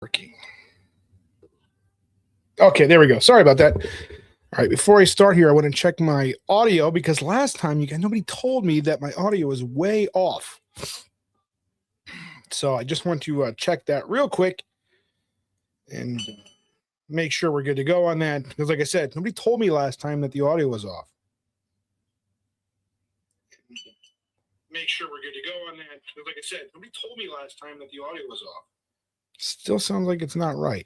Working. Okay, there we go. Sorry about that. All right, before I start here, I want to check my audio because last time nobody told me that my audio was way off. So I just want to check that real quick and make sure we're good to go on that. Because like I said, nobody told me last time that the audio was off. Make sure we're good to go on that. Because like I said, nobody told me last time that the audio was off. Still sounds like it's not right.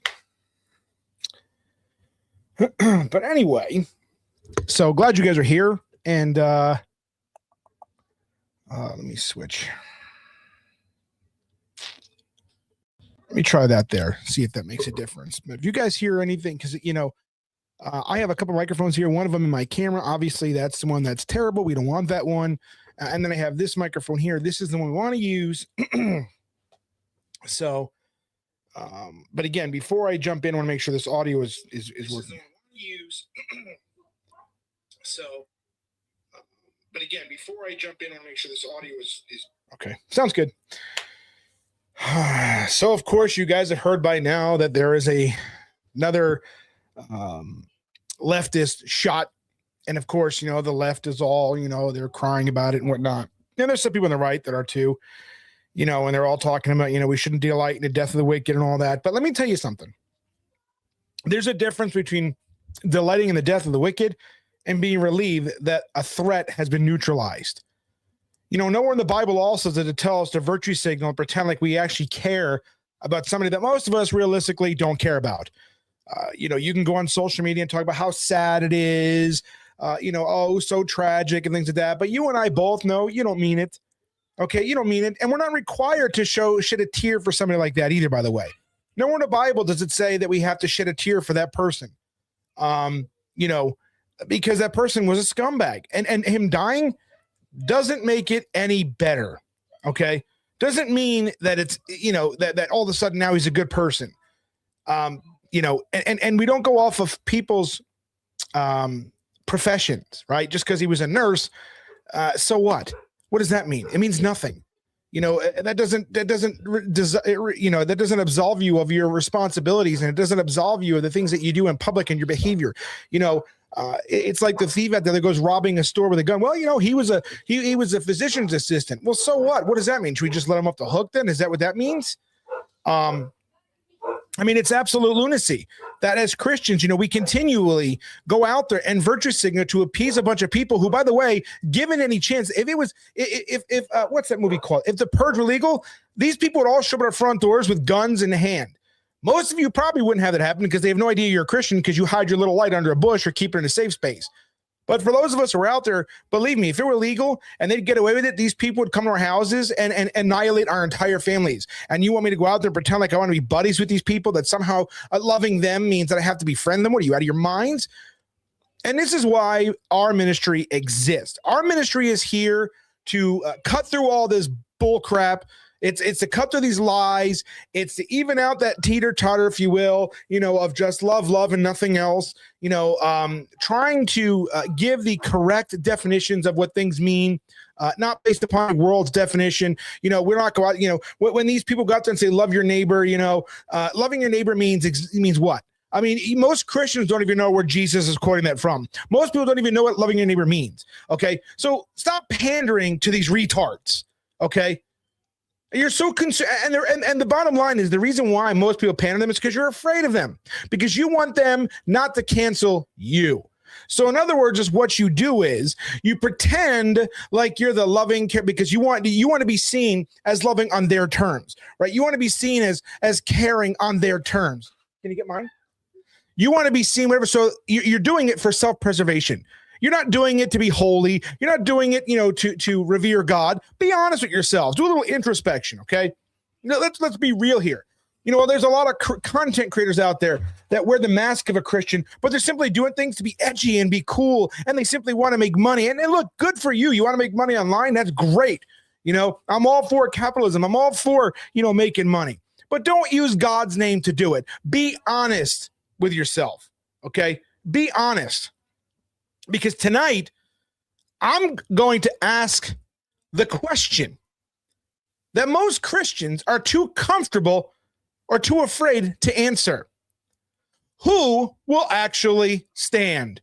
But anyway, so glad you guys are here. And let me switch. Let me try that there, see if that makes a difference. But if you guys hear anything, because, I have a couple microphones here, one of them in my camera. Obviously, that's the one that's terrible. We don't want that one. And then I have this microphone here. This is the one we want to use. So, but again, before I jump in, I want to make sure this audio is working. So, but again, before I jump in, I want to make sure this audio is okay. Sounds good. So, of course, you guys have heard by now that there is another leftist shot. And of course, the left is all, they're crying about it and whatnot. And there's some people on the right that are too, and they're all talking about, we shouldn't delight in the death of the wicked and all that. But let me tell you something. There's a difference between delighting in the death of the wicked and being relieved that a threat has been neutralized. Nowhere in the Bible also does it tell us to virtue signal and pretend like we actually care about somebody that most of us realistically don't care about. You can go on social media and talk about how sad it is, so tragic and things like that. But you and I both know you don't mean it. Okay, you don't mean it. And we're not required to shed a tear for somebody like that either, by the way. Nowhere in the Bible does it say that we have to shed a tear for that person. Because that person was a scumbag. And him dying doesn't make it any better. Okay? Doesn't mean that it's, that all of a sudden now he's a good person. And we don't go off of people's professions, right? Just because he was a nurse. So what? What does that mean? It means nothing. That doesn't absolve you of your responsibilities, and it doesn't absolve you of the things that you do in public and your behavior. It's like the thief out there that goes robbing a store with a gun. Well, he was a physician's assistant. Well, so what? What does that mean? Should we just let him off the hook then? Is that what that means? It's absolute lunacy that as Christians, we continually go out there and virtue signal to appease a bunch of people who, by the way, given any chance, if what's that movie called? If the Purge were legal, these people would all show up at our front doors with guns in hand. Most of you probably wouldn't have that happen because they have no idea you're a Christian because you hide your little light under a bush or keep it in a safe space. But for those of us who are out there, believe me, if it were legal and they'd get away with it, these people would come to our houses and annihilate our entire families. And you want me to go out there and pretend like I want to be buddies with these people, that somehow loving them means that I have to befriend them? What are you, out of your minds? And this is why our ministry exists. Our ministry is here to cut through all this bull crap. It's to cut through these lies. It's to even out that teeter-totter, if you will, of just love, and nothing else. Trying to give the correct definitions of what things mean, not based upon the world's definition. We're not go out. When these people go out there and say love your neighbor, loving your neighbor means what? Most Christians don't even know where Jesus is quoting that from. Most people don't even know what loving your neighbor means. Okay, so stop pandering to these retards. Okay. You're so concerned, and the bottom line is the reason why most people pander them is because you're afraid of them, because you want them not to cancel you. So in other words, just what you do is you pretend like you're the loving care because you want to be seen as loving on their terms, right? You want to be seen as caring on their terms. Can you get mine? You want to be seen whatever. So you're doing it for self-preservation. You're not doing it to be holy. You're not doing it, to revere God. Be honest with yourselves. Do a little introspection, okay? Let's be real here. There's a lot of content creators out there that wear the mask of a Christian, but they're simply doing things to be edgy and be cool, and they simply want to make money. And look, good for you. You want to make money online? That's great. I'm all for capitalism. I'm all for, making money. But don't use God's name to do it. Be honest with yourself, okay? Be honest. Because tonight, I'm going to ask the question that most Christians are too comfortable or too afraid to answer? Who will actually stand?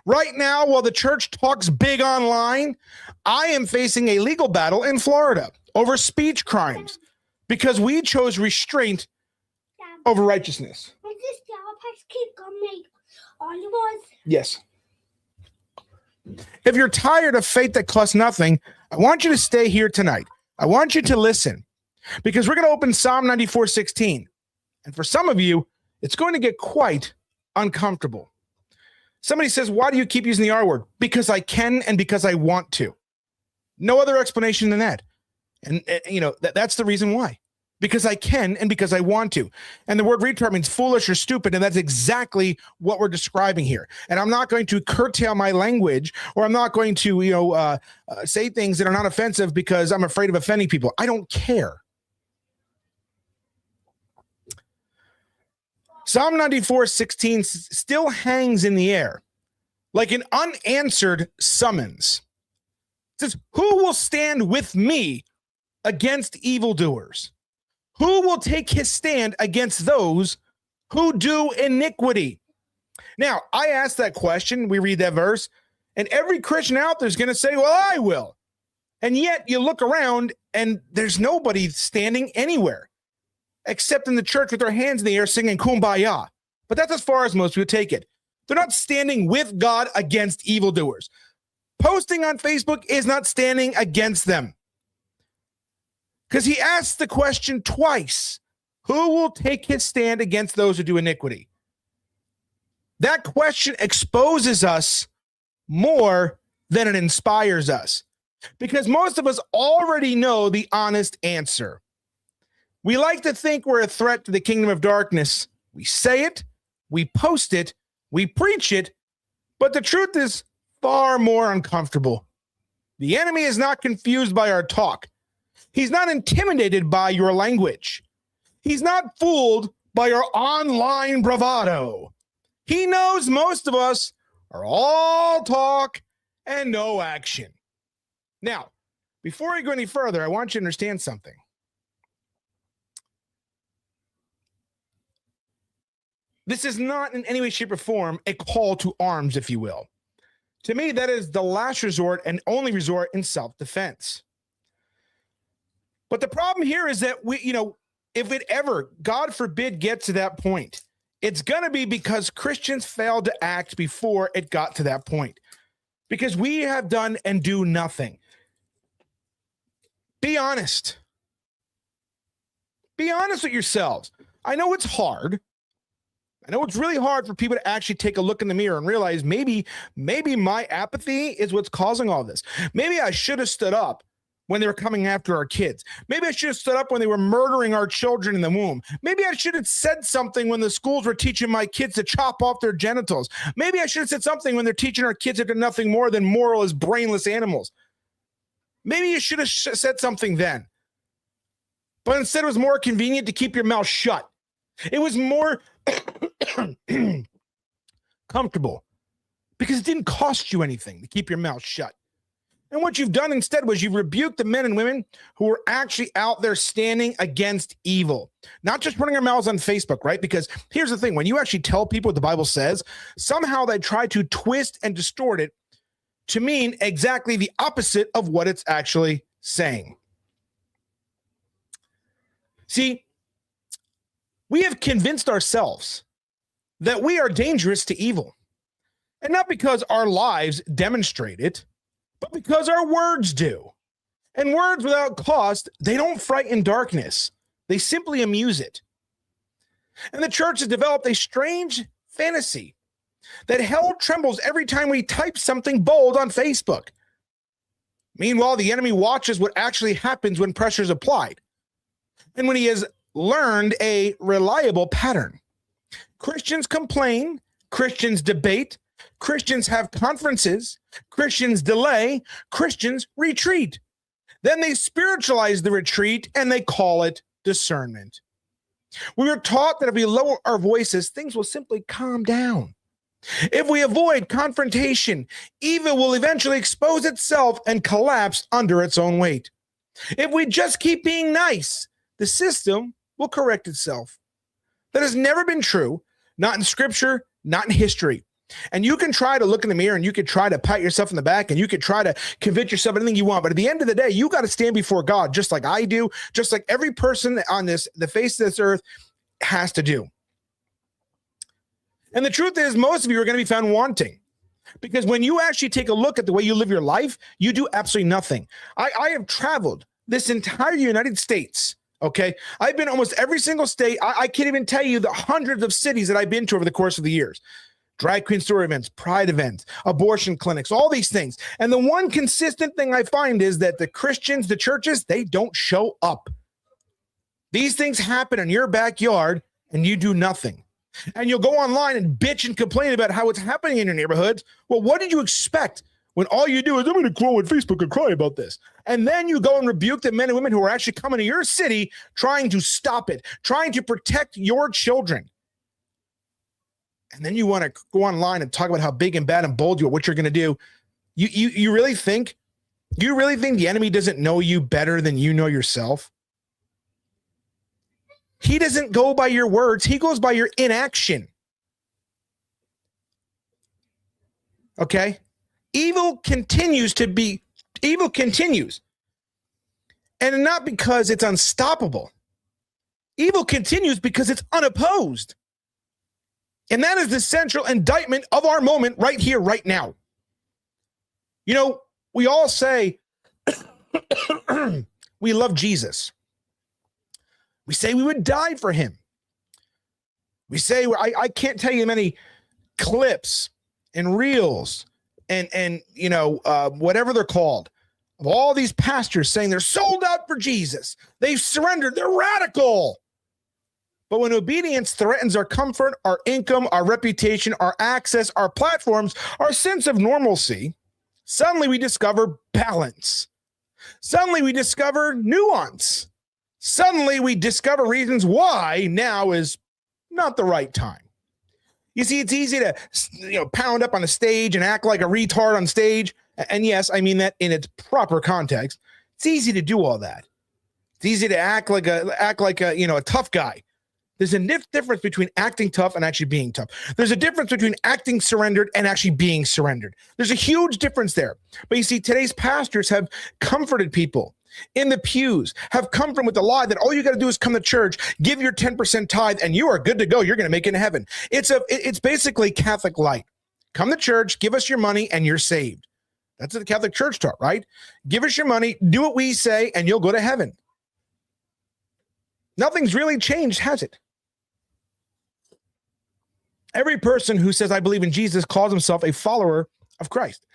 Right now, while the church talks big online, I am facing a legal battle in Florida over speech crimes because we chose restraint over righteousness. Yes. If you're tired of faith that costs nothing, I want you to stay here tonight. I want you to listen because we're going to open Psalm 94:16. And for some of you, it's going to get quite uncomfortable. Somebody says, why do you keep using the R word? Because I can and because I want to. No other explanation than that. And that's the reason why. Because I can and because I want to. And the word retard means foolish or stupid, and that's exactly what we're describing here. And I'm not going to curtail my language, or I'm not going to say things that are not offensive because I'm afraid of offending people. I don't care. Psalm 94:16 still hangs in the air like an unanswered summons. It says, who will stand with me against evildoers? Who will take his stand against those who do iniquity? Now, I asked that question. We read that verse, and every Christian out there is going to say, well, I will. And yet you look around and there's nobody standing anywhere except in the church with their hands in the air singing Kumbaya. But that's as far as most people take it. They're not standing with God against evildoers. Posting on Facebook is not standing against them. Because he asked the question twice, who will take his stand against those who do iniquity? That question exposes us more than it inspires us. Because most of us already know the honest answer. We like to think we're a threat to the kingdom of darkness. We say it, we post it, we preach it, but the truth is far more uncomfortable. The enemy is not confused by our talk. He's not intimidated by your language. He's not fooled by our online bravado. He knows most of us are all talk and no action. Now, before I go any further, I want you to understand something. This is not in any way, shape, or form a call to arms, if you will. To me, that is the last resort and only resort in self-defense. But the problem here is that if it ever, God forbid, gets to that point, it's going to be because Christians failed to act before it got to that point. Because we have done and do nothing. Be honest. Be honest with yourselves. I know it's hard. I know it's really hard for people to actually take a look in the mirror and realize maybe my apathy is what's causing all this. Maybe I should have stood up when they were coming after our kids. Maybe I should have stood up when they were murdering our children in the womb. Maybe I should have said something when the schools were teaching my kids to chop off their genitals. Maybe I should have said something when they're teaching our kids that they're nothing more than moral as brainless animals. Maybe you should have said something then. But instead it was more convenient to keep your mouth shut. It was more comfortable because it didn't cost you anything to keep your mouth shut. And what you've done instead was you've rebuked the men and women who are actually out there standing against evil, not just running their mouths on Facebook, right? Because here's the thing. When you actually tell people what the Bible says, somehow they try to twist and distort it to mean exactly the opposite of what it's actually saying. See, we have convinced ourselves that we are dangerous to evil. And not because our lives demonstrate it, but because our words do. And words without cost, they don't frighten darkness. They simply amuse it. And the church has developed a strange fantasy that hell trembles every time we type something bold on Facebook. Meanwhile, the enemy watches what actually happens when pressure is applied. And when he has learned a reliable pattern. Christians complain, Christians debate, Christians have conferences, Christians delay, Christians retreat. Then they spiritualize the retreat and they call it discernment. We are taught that if we lower our voices, things will simply calm down. If we avoid confrontation, evil will eventually expose itself and collapse under its own weight. If we just keep being nice, the system will correct itself. That has never been true, not in scripture, not in history. And you can try to look in the mirror and you could try to pat yourself in the back and you could try to convince yourself anything you want. But at the end of the day, you got to stand before God, just like I do, just like every person on the face of this earth has to do. And the truth is, most of you are going to be found wanting, because when you actually take a look at the way you live your life, you do absolutely nothing. I have traveled this entire United States. Okay. I've been almost every single state. I can't even tell you the hundreds of cities that I've been to over the course of the years. Drag queen story events, pride events, abortion clinics, all these things. And the one consistent thing I find is that the Christians, the churches, they don't show up. These things happen in your backyard and you do nothing. And you'll go online and bitch and complain about how it's happening in your neighborhoods. Well, what did you expect when all you do is, I'm going to go on Facebook and cry about this? And then you go and rebuke the men and women who are actually coming to your city trying to stop it, trying to protect your children. And then you want to go online and talk about how big and bad and bold you are, what you're going to do. You really think the enemy doesn't know you better than you know yourself? He doesn't go by your words. He goes by your inaction. Okay? Evil continues. And not because it's unstoppable. Evil continues because it's unopposed. And that is the central indictment of our moment right here, right now. You know, we all say we love Jesus. We say we would die for him. We say, I can't tell you many clips and reels and you know, whatever they're called, of all these pastors saying they're sold out for Jesus. They've surrendered. They're radical. But when obedience threatens our comfort, our income, our reputation, our access, our platforms, our sense of normalcy, suddenly we discover balance. Suddenly we discover nuance. Suddenly we discover reasons why now is not the right time. You see, it's easy to pound up on the stage and act like a retard on stage. And yes, I mean that in its proper context. It's easy to do all that. It's easy to act like a tough guy. There's a difference between acting tough and actually being tough. There's a difference between acting surrendered and actually being surrendered. There's a huge difference there. But you see, today's pastors have comforted people in the pews, have come from with the lie that all you got to do is come to church, give your 10% tithe, and you are good to go. You're going to make it in heaven. It's basically Catholic light. Come to church, give us your money, and you're saved. That's what the Catholic Church taught, right? Give us your money, do what we say, and you'll go to heaven. Nothing's really changed, has it? Every person who says, I believe in Jesus, calls himself a follower of Christ.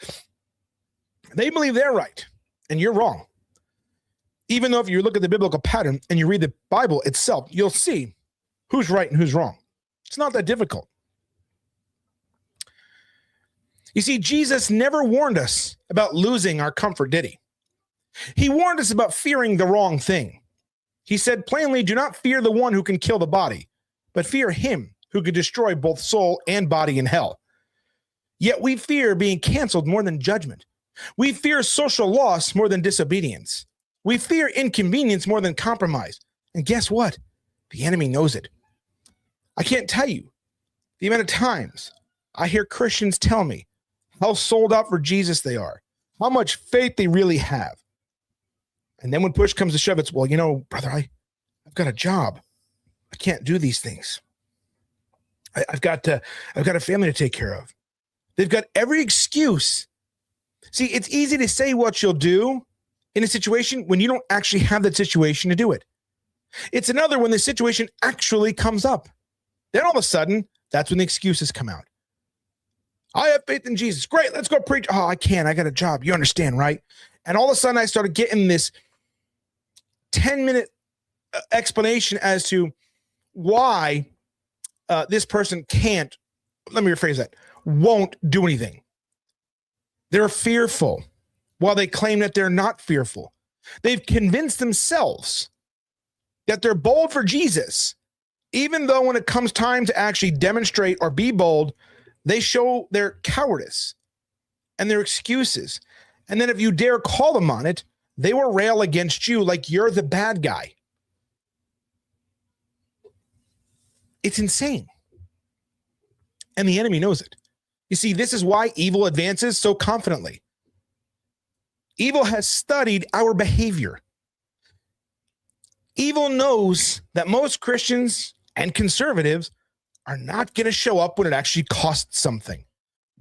They believe they're right, and you're wrong. Even though if you look at the biblical pattern and you read the Bible itself, you'll see who's right and who's wrong. It's not that difficult. You see, Jesus never warned us about losing our comfort, did he? He warned us about fearing the wrong thing. He said plainly, do not fear the one who can kill the body, but fear him who could destroy both soul and body in hell. Yet we fear being canceled more than judgment. We fear social loss more than disobedience. We fear inconvenience more than compromise. And guess what? The enemy knows it. I can't tell you the amount of times I hear Christians tell me how sold out for Jesus they are, how much faith they really have. And then when push comes to shove, it's, well, brother, I've got a job. I can't do these things. I've got a family to take care of. They've got every excuse. See, it's easy to say what you'll do in a situation when you don't actually have that situation to do it. It's another when the situation actually comes up. Then all of a sudden, that's when the excuses come out. I have faith in Jesus. Great, let's go preach. Oh, I can't. I got a job. You understand, right? And all of a sudden, I started getting this 10-minute explanation as to why this person can't, let me rephrase that, won't do anything. They're fearful while they claim that they're not fearful. They've convinced themselves that they're bold for Jesus, even though when it comes time to actually demonstrate or be bold, they show their cowardice and their excuses. And then if you dare call them on it, they will rail against you like you're the bad guy. It's insane. And the enemy knows it. You see, this is why evil advances so confidently. Evil has studied our behavior. Evil knows that most Christians and conservatives are not going to show up when it actually costs something.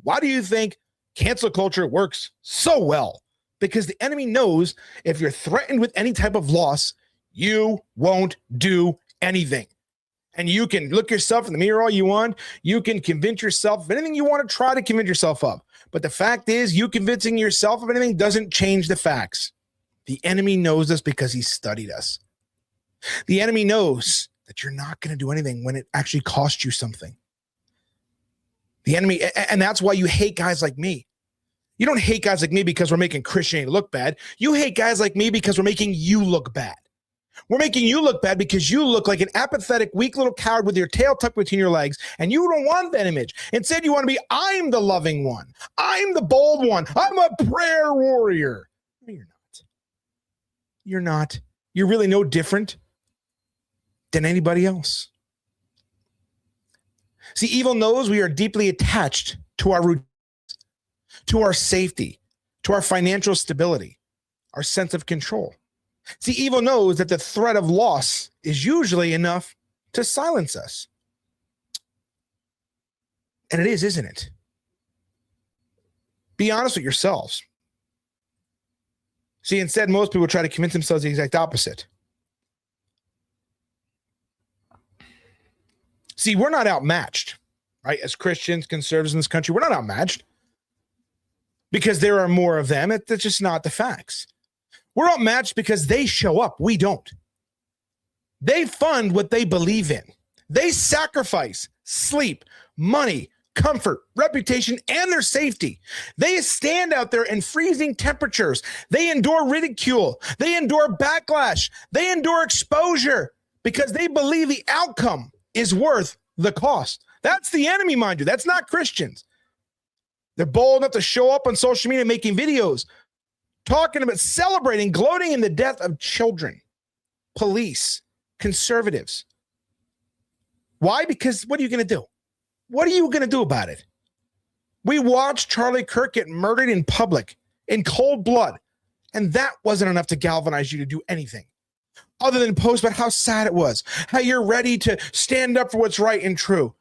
Why do you think cancel culture works so well? Because the enemy knows if you're threatened with any type of loss, you won't do anything. And you can look yourself in the mirror all you want. You can convince yourself of anything you want to try to convince yourself of. But the fact is, you convincing yourself of anything doesn't change the facts. The enemy knows this because he studied us. The enemy knows that you're not going to do anything when it actually costs you something. The enemy, and that's why you hate guys like me. You don't hate guys like me because we're making Christianity look bad. You hate guys like me because we're making you look bad. We're making you look bad because you look like an apathetic, weak little coward with your tail tucked between your legs, and you don't want that image. Instead, you want to be, I'm the loving one. I'm the bold one. I'm a prayer warrior. No, you're not. You're not. You're really no different than anybody else. See, evil knows we are deeply attached to our routines, to our safety, to our financial stability, our sense of control. See, evil knows that the threat of loss is usually enough to silence us. And it is, isn't it? Be honest with yourselves. See, instead, most people try to convince themselves the exact opposite. See, we're not outmatched, right? As Christians, conservatives in this country, we're not outmatched because there are more of them. That's just not the facts. We're outmatched because they show up. We don't. They fund what they believe in. They sacrifice sleep, money, comfort, reputation, and their safety. They stand out there in freezing temperatures. They endure ridicule. They endure backlash. They endure exposure because they believe the outcome is worth the cost. That's the enemy, mind you. That's not Christians. They're bold enough to show up on social media making videos, talking about celebrating, gloating in the death of children, police, conservatives. Why? Because what are you going to do? What are you going to do about it? We watched Charlie Kirk get murdered in public in cold blood, and that wasn't enough to galvanize you to do anything other than post about how sad it was, how you're ready to stand up for what's right and true.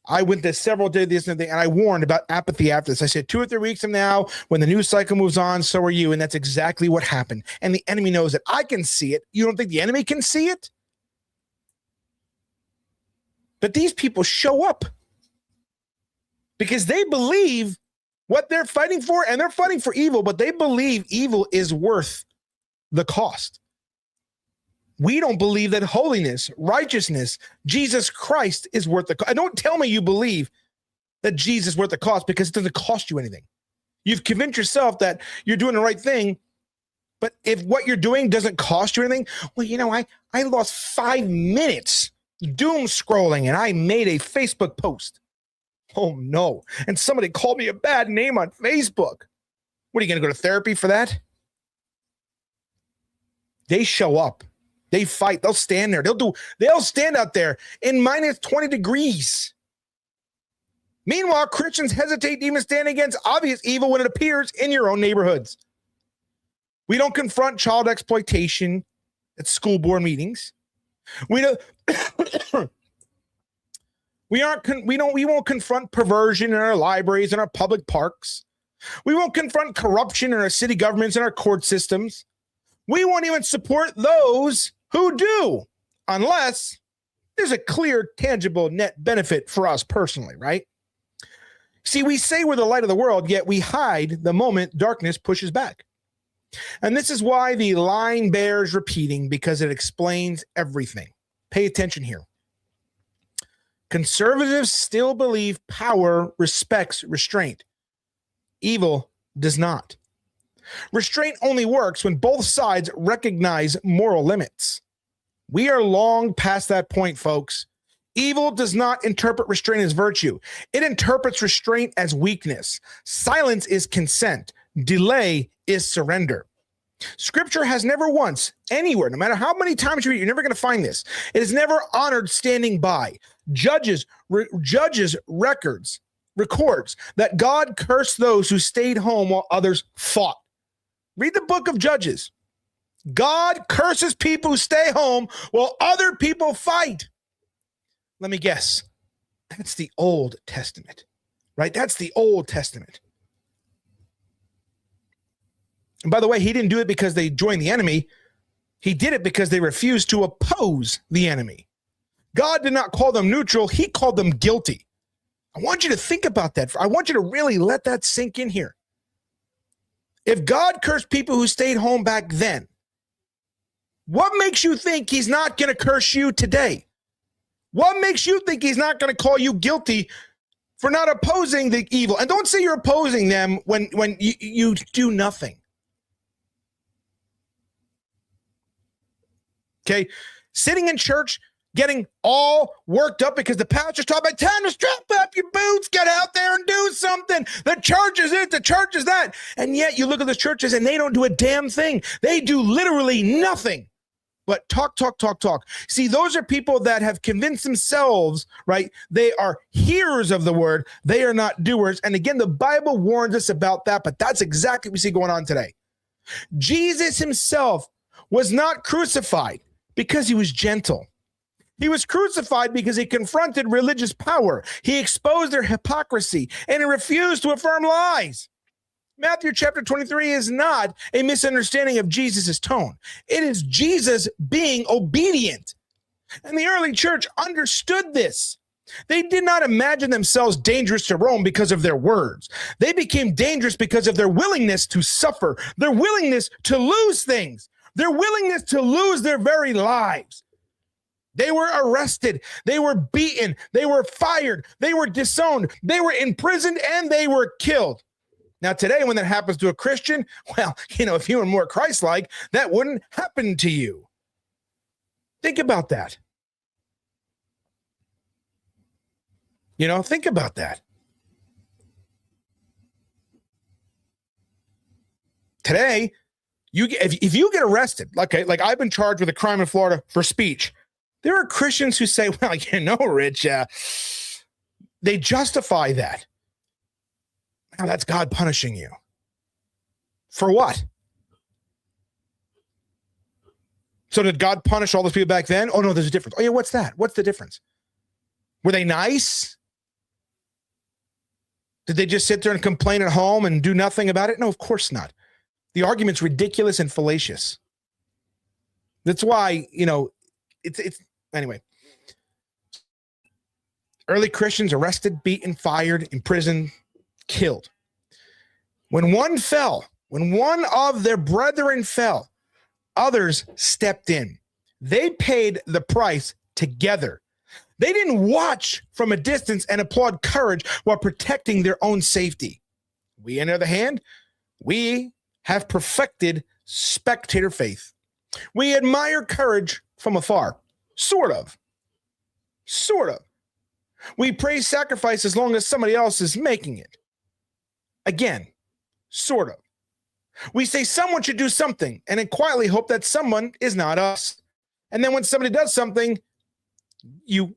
I went to several days and I warned about apathy after this. I said 2 or 3 weeks from now, when the news cycle moves on, so are you. And that's exactly what happened. And the enemy knows it. I can see it. You don't think the enemy can see it? But these people show up because they believe what they're fighting for, and they're fighting for evil, but they believe evil is worth the cost. We don't believe that holiness, righteousness, Jesus Christ is worth the cost. Don't tell me you believe that Jesus is worth the cost because it doesn't cost you anything. You've convinced yourself that you're doing the right thing, but if what you're doing doesn't cost you anything, well, you know, I lost 5 minutes doom scrolling and I made a Facebook post. Oh no. And somebody called me a bad name on Facebook. What are you going to go to therapy for that? They show up. They fight. They'll stand there. They'll stand out there in minus 20 degrees. Meanwhile, Christians hesitate to even stand against obvious evil when it appears in your own neighborhoods. We don't confront child exploitation at school board meetings. We don't. We won't confront perversion in our libraries and our public parks. We won't confront corruption in our city governments and our court systems. We won't even support those who do, unless there's a clear, tangible net benefit for us personally, right? See, we say we're the light of the world, yet we hide the moment darkness pushes back. And this is why the line bears repeating, because it explains everything. Pay attention here. Conservatives still believe power respects restraint. Evil does not. Restraint only works when both sides recognize moral limits. We are long past that point, folks. Evil does not interpret restraint as virtue. It interprets restraint as weakness. Silence is consent. Delay is surrender. Scripture has never once, anywhere, no matter how many times you read, you're never going to find this. It has never honored standing by. Judges records that God cursed those who stayed home while others fought. Read the book of Judges. God curses people who stay home while other people fight. Let me guess. That's the Old Testament, right? That's the Old Testament. And by the way, he didn't do it because they joined the enemy. He did it because they refused to oppose the enemy. God did not call them neutral. He called them guilty. I want you to think about that. I want you to really let that sink in here. If God cursed people who stayed home back then, what makes you think he's not going to curse you today? What makes you think he's not going to call you guilty for not opposing the evil? And don't say you're opposing them when you do nothing. Okay, sitting in church, getting all worked up because the pastor's talking about time to strap up your boots, get out there and do something. The church is it, the church is that. And yet you look at the churches and they don't do a damn thing. They do literally nothing but talk. See, those are people that have convinced themselves, right? They are hearers of the word. They are not doers. And again, the Bible warns us about that, but that's exactly what we see going on today. Jesus himself was not crucified because he was gentle. He was crucified because he confronted religious power. He exposed their hypocrisy and he refused to affirm lies. Matthew chapter 23 is not a misunderstanding of Jesus' tone. It is Jesus being obedient. And the early church understood this. They did not imagine themselves dangerous to Rome because of their words. They became dangerous because of their willingness to suffer, their willingness to lose things, their willingness to lose their very lives. They were arrested, they were beaten, they were fired, they were disowned, they were imprisoned, and they were killed. Now, today, when that happens to a Christian, well, if you were more Christ-like, that wouldn't happen to you. Think about that. Think about that. Today, if you get arrested, like I've been charged with a crime in Florida for speech, there are Christians who say, well, Rich, they justify that. Now that's God punishing you. For what? So did God punish all those people back then? Oh, no, there's a difference. Oh, yeah, what's that? What's the difference? Were they nice? Did they just sit there and complain at home and do nothing about it? No, of course not. The argument's ridiculous and fallacious. That's why, it's anyway. Early Christians arrested, beaten, fired, imprisoned, killed. When one fell, when one of their brethren fell, others stepped in. They paid the price together. They didn't watch from a distance and applaud courage while protecting their own safety. We, on the other hand, we have perfected spectator faith. We admire courage from afar. Sort of. We praise sacrifice as long as somebody else is making it. Again, sort of. We say someone should do something and then quietly hope that someone is not us. And then when somebody does something, you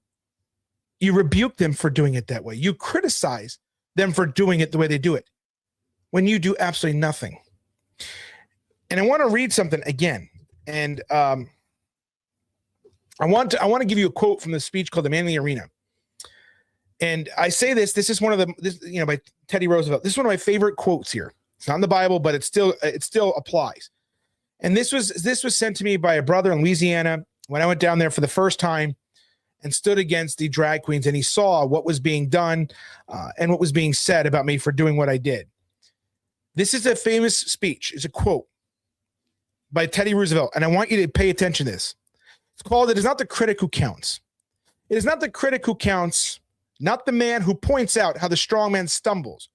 rebuke them for doing it that way. You criticize them for doing it the way they do it when you do absolutely nothing. And I want to read something again. And I want to give you a quote from the speech called The Man in the Arena. And I say this is one of the, by Teddy Roosevelt. This is one of my favorite quotes here. It's not in the Bible, but it still applies. And this was sent to me by a brother in Louisiana when I went down there for the first time and stood against the drag queens, and he saw what was being done and what was being said about me for doing what I did. This is a famous speech. It's a quote by Teddy Roosevelt, and I want you to pay attention to this. It's called, "It is not the critic who counts. It is not the critic who counts, not the man who points out how the strong man stumbles,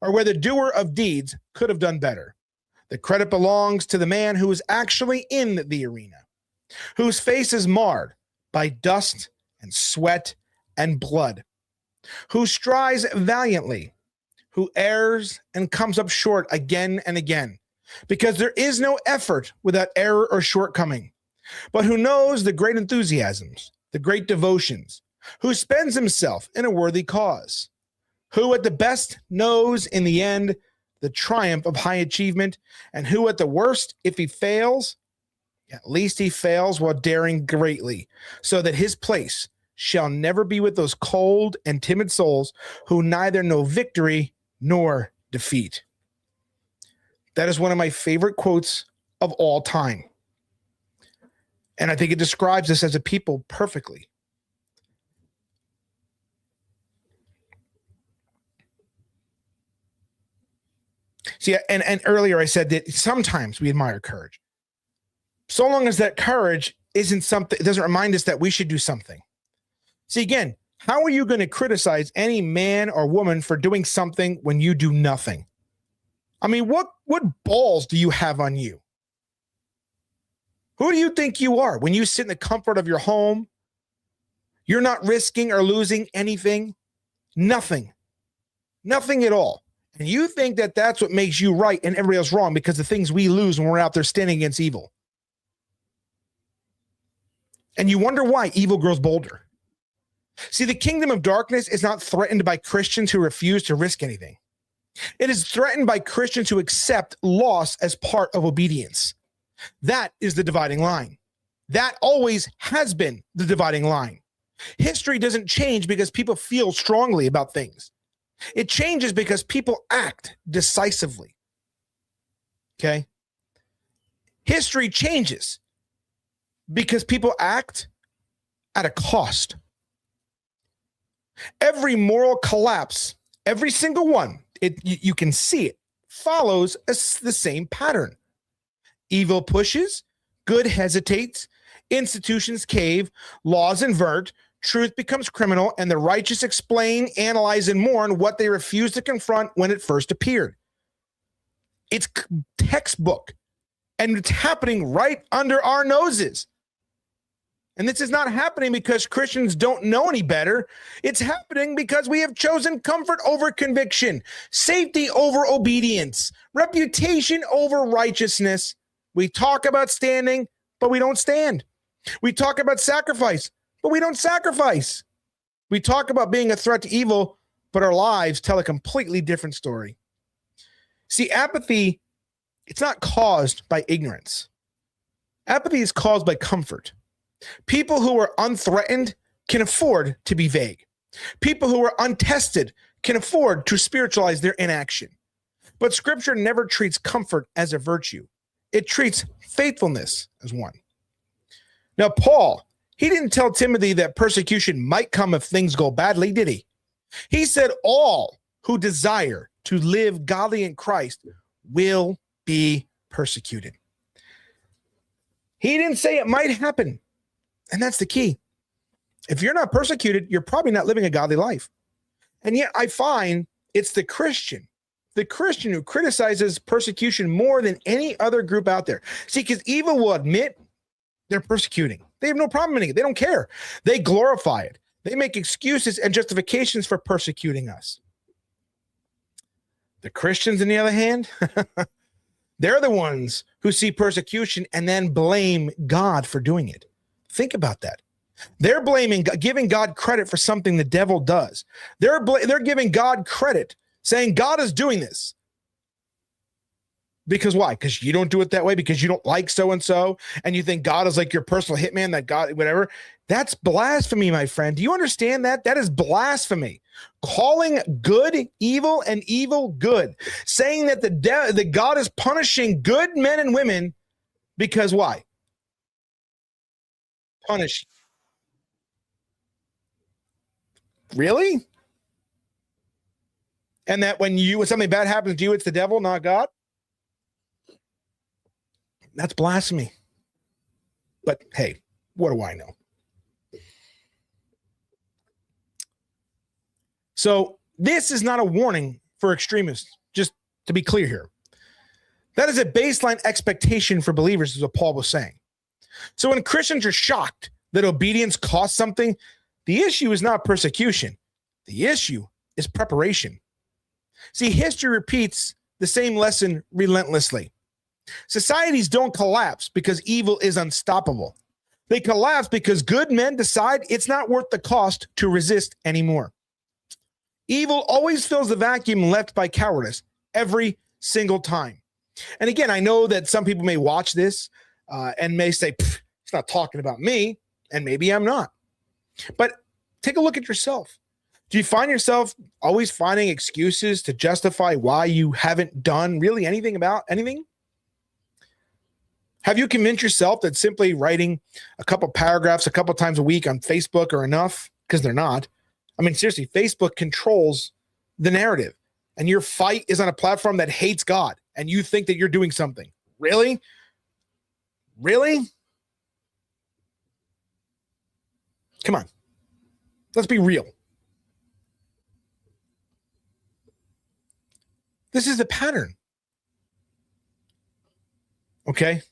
or where the doer of deeds could have done better. The credit belongs to the man who is actually in the arena, whose face is marred by dust and sweat and blood, who strives valiantly, who errs and comes up short again and again, because there is no effort without error or shortcoming, but who knows the great enthusiasms, the great devotions, who spends himself in a worthy cause, who at the best knows in the end the triumph of high achievement, and who at the worst, if he fails, at least he fails while daring greatly, so that his place shall never be with those cold and timid souls who neither know victory nor defeat. That is one of my favorite quotes of all time. And I think it describes us as a people perfectly. See, and earlier I said that sometimes we admire courage. So long as that courage isn't something, it doesn't remind us that we should do something. See, again, how are you going to criticize any man or woman for doing something when you do nothing? I mean, what balls do you have on you? Who do you think you are when you sit in the comfort of your home? You're not risking or losing anything. Nothing at all. And you think that that's what makes you right and everybody else wrong because the things we lose when we're out there standing against evil. And you wonder why evil grows bolder. See, the kingdom of darkness is not threatened by Christians who refuse to risk anything. It is threatened by Christians who accept loss as part of obedience. That is the dividing line. That always has been the dividing line. History doesn't change because people feel strongly about things. It changes because people act decisively. Okay? History changes because people act at a cost. Every moral collapse, every single one, you can see it, follows the same pattern. Evil pushes, good hesitates, institutions cave, laws invert, truth becomes criminal, and the righteous explain, analyze, and mourn what they refused to confront when it first appeared. It's textbook, and it's happening right under our noses. And this is not happening because Christians don't know any better. It's happening because we have chosen comfort over conviction, safety over obedience, reputation over righteousness. We talk about standing, but we don't stand. We talk about sacrifice, but we don't sacrifice. We talk about being a threat to evil, but our lives tell a completely different story. See, apathy, it's not caused by ignorance. Apathy is caused by comfort. People who are unthreatened can afford to be vague. People who are untested can afford to spiritualize their inaction. But Scripture never treats comfort as a virtue. It treats faithfulness as one. Now, Paul, he didn't tell Timothy that persecution might come if things go badly, did he? He said all who desire to live godly in Christ will be persecuted. He didn't say it might happen. And that's the key. If you're not persecuted, you're probably not living a godly life. And yet I find it's the Christian who criticizes persecution more than any other group out there. See, because evil will admit they're persecuting. They have no problem in it. They don't care. They glorify it. They make excuses and justifications for persecuting us. The Christians, on the other hand, they're the ones who see persecution and then blame God for doing it. Think about that. They're giving God credit for something the devil does. They're giving God credit, saying God is doing this. Because why? Because you don't do it that way, because you don't like so-and-so, and you think God is like your personal hitman, that God, whatever. That's blasphemy, my friend. Do you understand that? That is blasphemy. Calling good evil and evil good. Saying that that God is punishing good men and women because why? Punish. Really? And that when something bad happens to you, it's the devil, not God? That's blasphemy. But hey, what do I know? So this is not a warning for extremists, just to be clear here. That is a baseline expectation for believers, is what Paul was saying. So when Christians are shocked that obedience costs something, the issue is not persecution. The issue is preparation. See, history repeats the same lesson relentlessly. Societies don't collapse because evil is unstoppable. They collapse because good men decide it's not worth the cost to resist anymore. Evil always fills the vacuum left by cowardice every single time. And again, I know that some people may watch this and may say, it's not talking about me, and maybe I'm not. But take a look at yourself. Do you find yourself always finding excuses to justify why you haven't done really anything about anything? Have you convinced yourself that simply writing a couple paragraphs a couple times a week on Facebook are enough? Because they're not. I mean, seriously, Facebook controls the narrative, and your fight is on a platform that hates God, and you think that you're doing something. Really? Really? Come on. Let's be real. This is the pattern. Okay?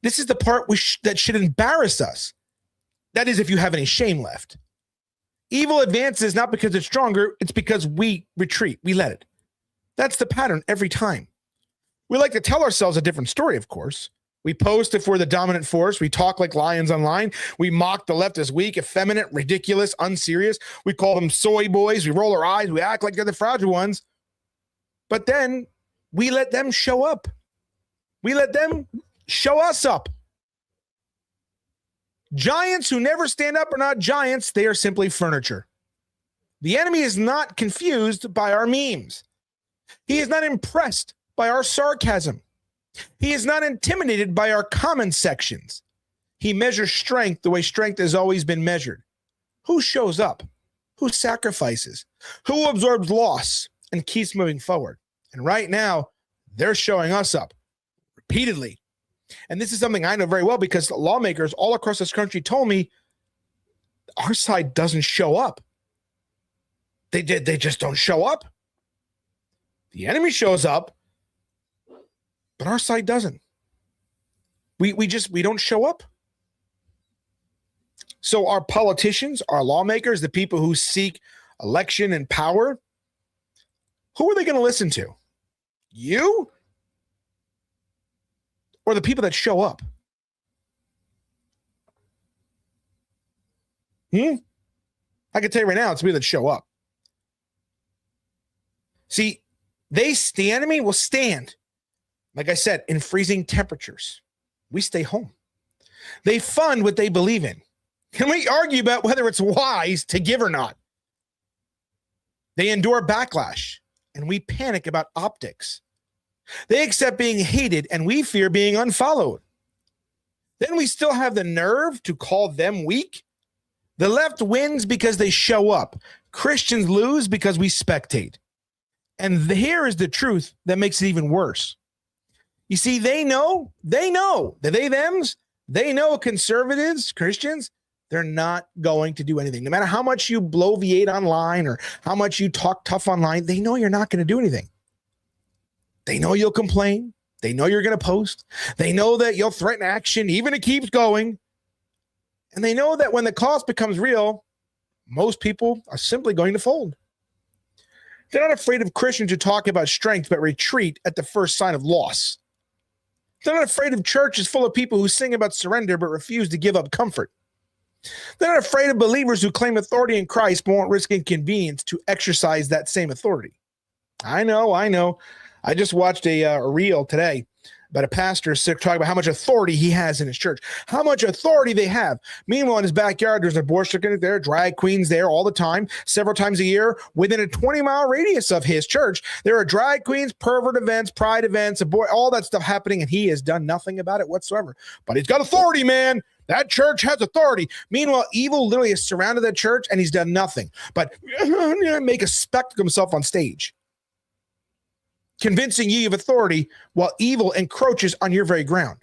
This is the part that should embarrass us. That is, if you have any shame left. Evil advances not because it's stronger, it's because we retreat. We let it. That's the pattern every time. We like to tell ourselves a different story, of course. We post if we're the dominant force. We talk like lions online. We mock the left as weak, effeminate, ridiculous, unserious. We call them soy boys. We roll our eyes. We act like they're the fragile ones. But then we let them show up. We let them show us up. Giants who never stand up are not giants. They are simply furniture. The enemy is not confused by our memes. He is not impressed by our sarcasm. He is not intimidated by our comment sections. He measures strength the way strength has always been measured. Who shows up? Who sacrifices? Who absorbs loss and keeps moving forward? And right now, they're showing us up repeatedly. And this is something I know very well because lawmakers all across this country told me our side doesn't show up. They just don't show up. The enemy shows up, but our side doesn't. We don't show up. So our politicians, our lawmakers, the people who seek election and power, who are they going to listen to? You? Or the people that show up? I can tell you right now, it's the people that show up. See, the enemy will stand, like I said, in freezing temperatures. We stay home. They fund what they believe in. Can we argue about whether it's wise to give or not? They endure backlash, and we panic about optics. They accept being hated, and we fear being unfollowed. Then we still have the nerve to call them weak. The left wins because they show up. Christians lose because we spectate. And here is the truth that makes it even worse. You see, they know, the they-thems, they know conservatives, Christians, they're not going to do anything. No matter how much you bloviate online or how much you talk tough online, they know you're not going to do anything. They know you'll complain. They know you're going to post. They know that you'll threaten action, even if it keeps going. And they know that when the cost becomes real, most people are simply going to fold. They're not afraid of Christians who talk about strength but retreat at the first sign of loss. They're not afraid of churches full of people who sing about surrender but refuse to give up comfort. They're not afraid of believers who claim authority in Christ but won't risk inconvenience to exercise that same authority. I know. I just watched a reel today about a pastor talking about how much authority he has in his church, how much authority they have. Meanwhile, in his backyard, there's an abortion clinic there, drag queens there all the time, several times a year. Within a 20-mile radius of his church, there are drag queens, pervert events, pride events, all that stuff happening, and he has done nothing about it whatsoever. But he's got authority, man. That church has authority. Meanwhile, evil literally has surrounded that church, and he's done nothing but make a spectacle of himself on stage, convincing ye of authority while evil encroaches on your very ground.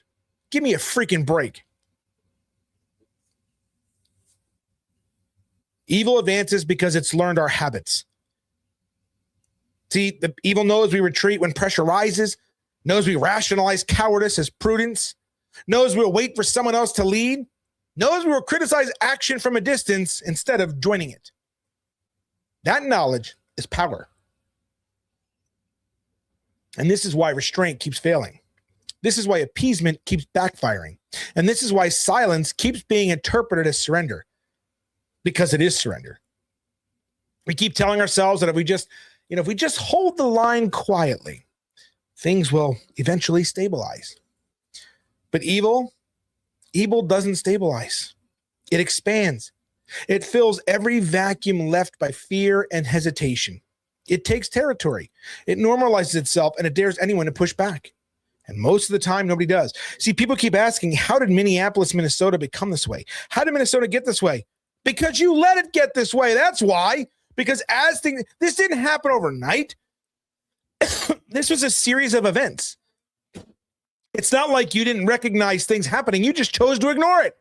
Give me a freaking break. Evil advances because it's learned our habits. See, the evil knows we retreat when pressure rises, knows we rationalize cowardice as prudence, knows we'll wait for someone else to lead, knows we will criticize action from a distance instead of joining it. That knowledge is power. And this is why restraint keeps failing. This is why appeasement keeps backfiring. And this is why silence keeps being interpreted as surrender, because it is surrender. We keep telling ourselves that if we just hold the line quietly, things will eventually stabilize. But evil doesn't stabilize. It expands. It fills every vacuum left by fear and hesitation. It takes territory. It normalizes itself, and it dares anyone to push back. And most of the time, nobody does. See, people keep asking, how did Minneapolis, Minnesota become this way? How did Minnesota get this way? Because you let it get this way. That's why. Because this didn't happen overnight. This was a series of events. It's not like you didn't recognize things happening. You just chose to ignore it.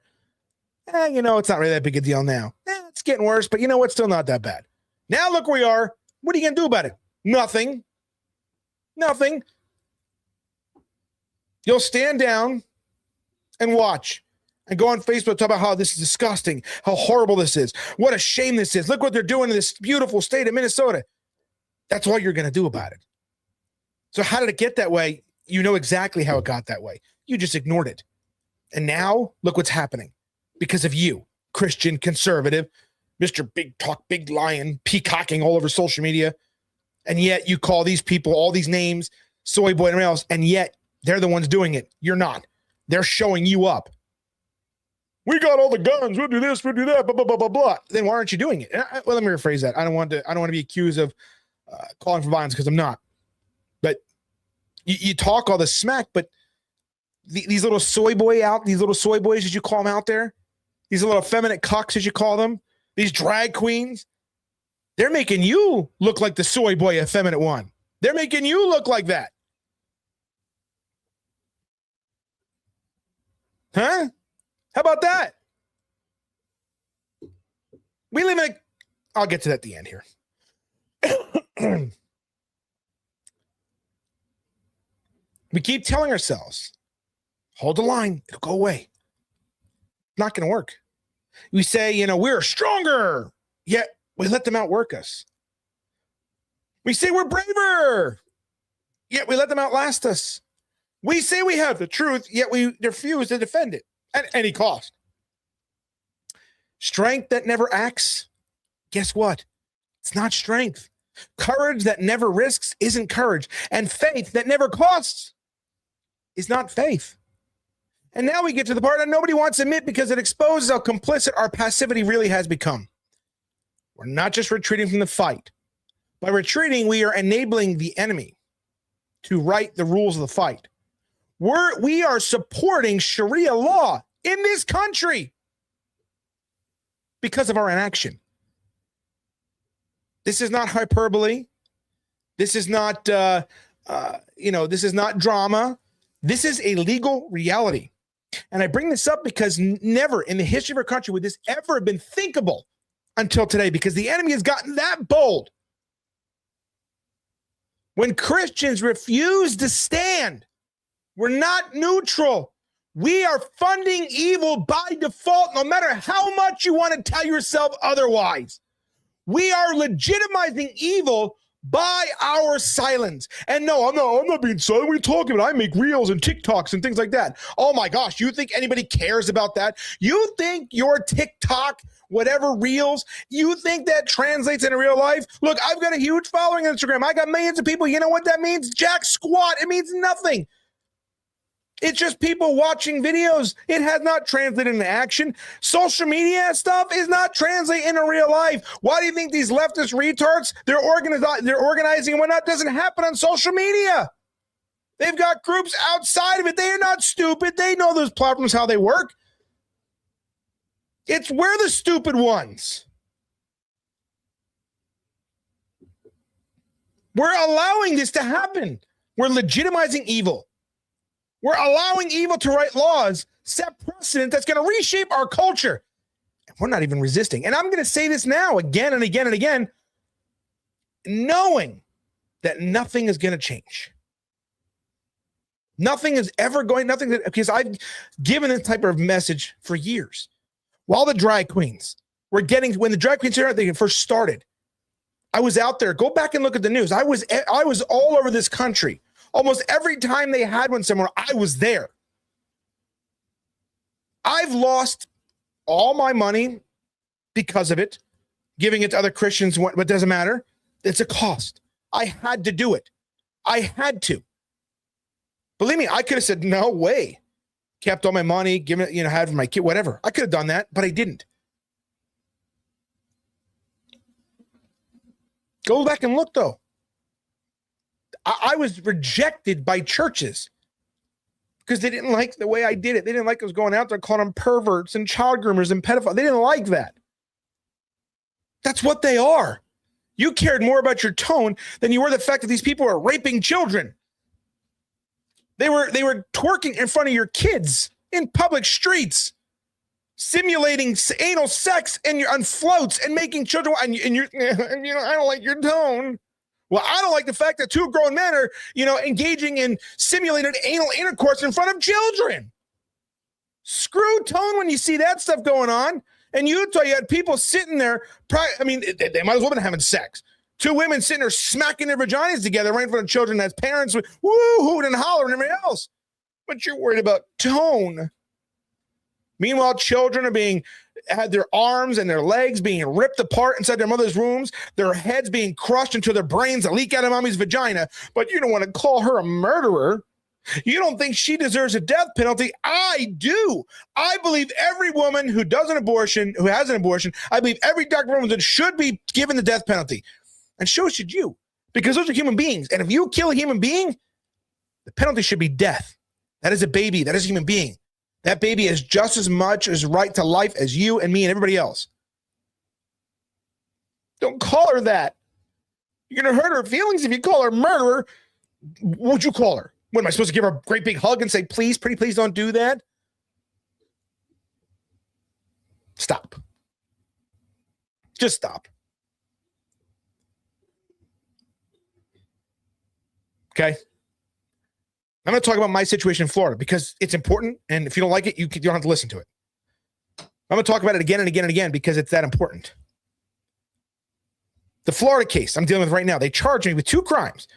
It's not really that big a deal now. It's getting worse, but it's still not that bad. Now look where we are. What are you going to do about it? Nothing. You'll stand down and watch and go on Facebook, talk about how this is disgusting, how horrible this is, what a shame this is. Look what they're doing in this beautiful state of Minnesota. That's all you're going to do about it. So how did it get that way? You know exactly how it got that way. You just ignored it. And now look what's happening because of you, Christian conservative, Mr. Big Talk, Big Lion, peacocking all over social media. And yet you call these people all these names, soy boy and everything else, and yet they're the ones doing it. You're not. They're showing you up. We got all the guns. We'll do this. We'll do that. Blah blah blah blah blah. Then why aren't you doing it? Well, let me rephrase that. I don't want to be accused of calling for violence because I'm not. But you talk all the smack. But these little soy boys as you call them out there, these little effeminate cucks as you call them, these drag queens, they're making you look like the soy boy effeminate one. They're making you look like that. Huh? How about that? We live in I'll get to that at the end here. We keep telling ourselves, hold the line, it'll go away. Not going to work. We say, we're stronger, yet we let them outwork us. We say we're braver, yet we let them outlast us. We say we have the truth, yet we refuse to defend it at any cost. Strength that never acts, guess what? It's not strength. Courage that never risks isn't courage. And faith that never costs is not faith. And now we get to the part that nobody wants to admit because it exposes how complicit our passivity really has become. We're not just retreating from the fight. By retreating, we are enabling the enemy to write the rules of the fight. We are supporting Sharia law in this country because of our inaction. This is not hyperbole. This is not, this is not drama. This is a legal reality. And I bring this up because never in the history of our country would this ever have been thinkable until today, because the enemy has gotten that bold. When Christians refuse to stand, we're not neutral. We are funding evil by default, no matter how much you want to tell yourself otherwise. We are legitimizing evil by our silence. And no, I'm not being silent. What are you talking about? I make reels and TikToks and things like that. Oh my gosh, you think anybody cares about that? You think your TikTok, whatever reels, you think that translates into real life? Look, I've got a huge following on Instagram. I got millions of people. You know what that means? Jack squat. It means nothing. It's just people watching videos. It has not translated into action. Social media stuff is not translating into real life. Why do you think these leftist retards, they're organizing and whatnot, doesn't happen on social media? They've got groups outside of it. They are not stupid. They know those platforms, how they work. We're the stupid ones. We're allowing this to happen. We're legitimizing evil. We're allowing evil to write laws, set precedent that's going to reshape our culture. And we're not even resisting. And I'm going to say this now again and again and again, knowing that nothing is going to change. Because I've given this type of message for years. While the drag queens when the drag queens first started, I was out there. Go back and look at the news. I was all over this country, Almost every time they had one somewhere, I was there. I've lost all my money because of it, giving it to other Christians, but it doesn't matter. It's a cost. I had to do it. I had to. Believe me, I could have said, no way. Kept all my money, given it, had for my kid, whatever. I could have done that, but I didn't. Go back and look, though. I was rejected by churches because they didn't like the way I did it. They didn't like us going out there calling them perverts and child groomers and pedophiles. They didn't like that. That's what they are. You cared more about your tone than you were the fact that these people are raping children. They were twerking in front of your kids in public streets, simulating anal sex on floats and making children. And you're, I don't like your tone. Well, I don't like the fact that two grown men are, engaging in simulated anal intercourse in front of children. Screw tone when you see that stuff going on. And Utah, you had people sitting there. They might as well have been having sex. Two women sitting there smacking their vaginas together right in front of children as parents with woo-hooing and hollering and everything else. But you're worried about tone. Meanwhile, children are had their arms and their legs being ripped apart inside their mother's wombs, their heads being crushed into their brains that leak out of mommy's vagina. But you don't want to call her a murderer. You don't think she deserves a death penalty? I do. I believe every woman who has an abortion, I believe every doctor woman should be given the death penalty. And so should you, because those are human beings. And if you kill a human being, the penalty should be death. That is a baby. That is a human being. That baby has just as much as right to life as you and me and everybody else. Don't call her that. You're going to hurt her feelings if you call her murderer. What would you call her? What, am I supposed to give her a great big hug and say, please, pretty please don't do that? Stop. Just stop. Okay? I'm going to talk about my situation in Florida because it's important, and if you don't like it, you don't have to listen to it. I'm going to talk about it again and again and again because it's that important. The Florida case I'm dealing with right now, they charged me with 2 crimes: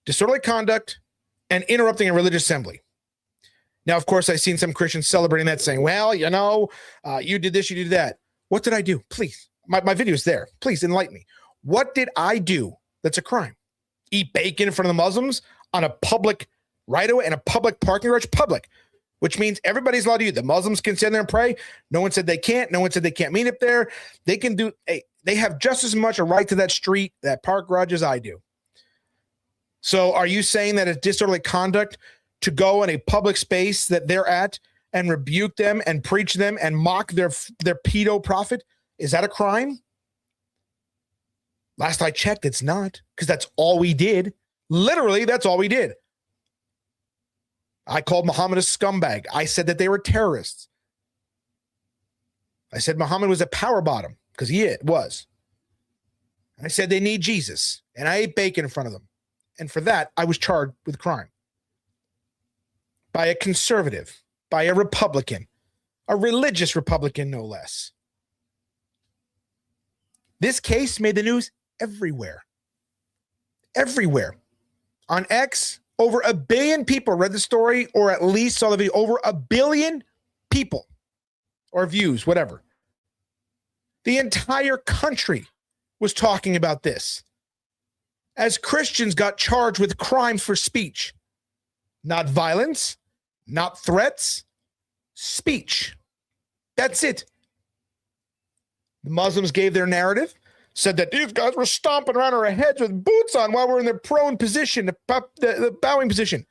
disorderly conduct and interrupting a religious assembly. Now, of course, I've seen some Christians celebrating that, saying, well, you did this, you did that. What did I do? Please. My video is there. Please enlighten me. What did I do that's a crime? Eat bacon in front of the Muslims on a public right-of-way and a public parking garage? Public, which means everybody's allowed to use. The Muslims can stand there and pray. No one said they can't. No one said they can't meet up there. They can do. They have just as much a right to that street, that park garage, as I do. So are you saying that it's disorderly conduct to go in a public space that they're at and rebuke them and preach them and mock their pedo prophet? Is that a crime? Last I checked, it's not, because that's all we did. Literally, that's all we did. I called Muhammad a scumbag. I said that they were terrorists. I said Muhammad was a power bottom, because he was. I said they need Jesus, and I ate bacon in front of them. And for that, I was charged with crime. By a conservative, by a Republican, a religious Republican, no less. This case made the news everywhere. Everywhere. On X, over 1 billion people read the story, or at least saw the video. Over 1 billion people, or views, whatever. The entire country was talking about this, as Christians got charged with crimes for speech. Not violence, not threats, speech. That's it. The Muslims gave their narrative, said that these guys were stomping around our heads with boots on while we're in the prone position, the bowing position.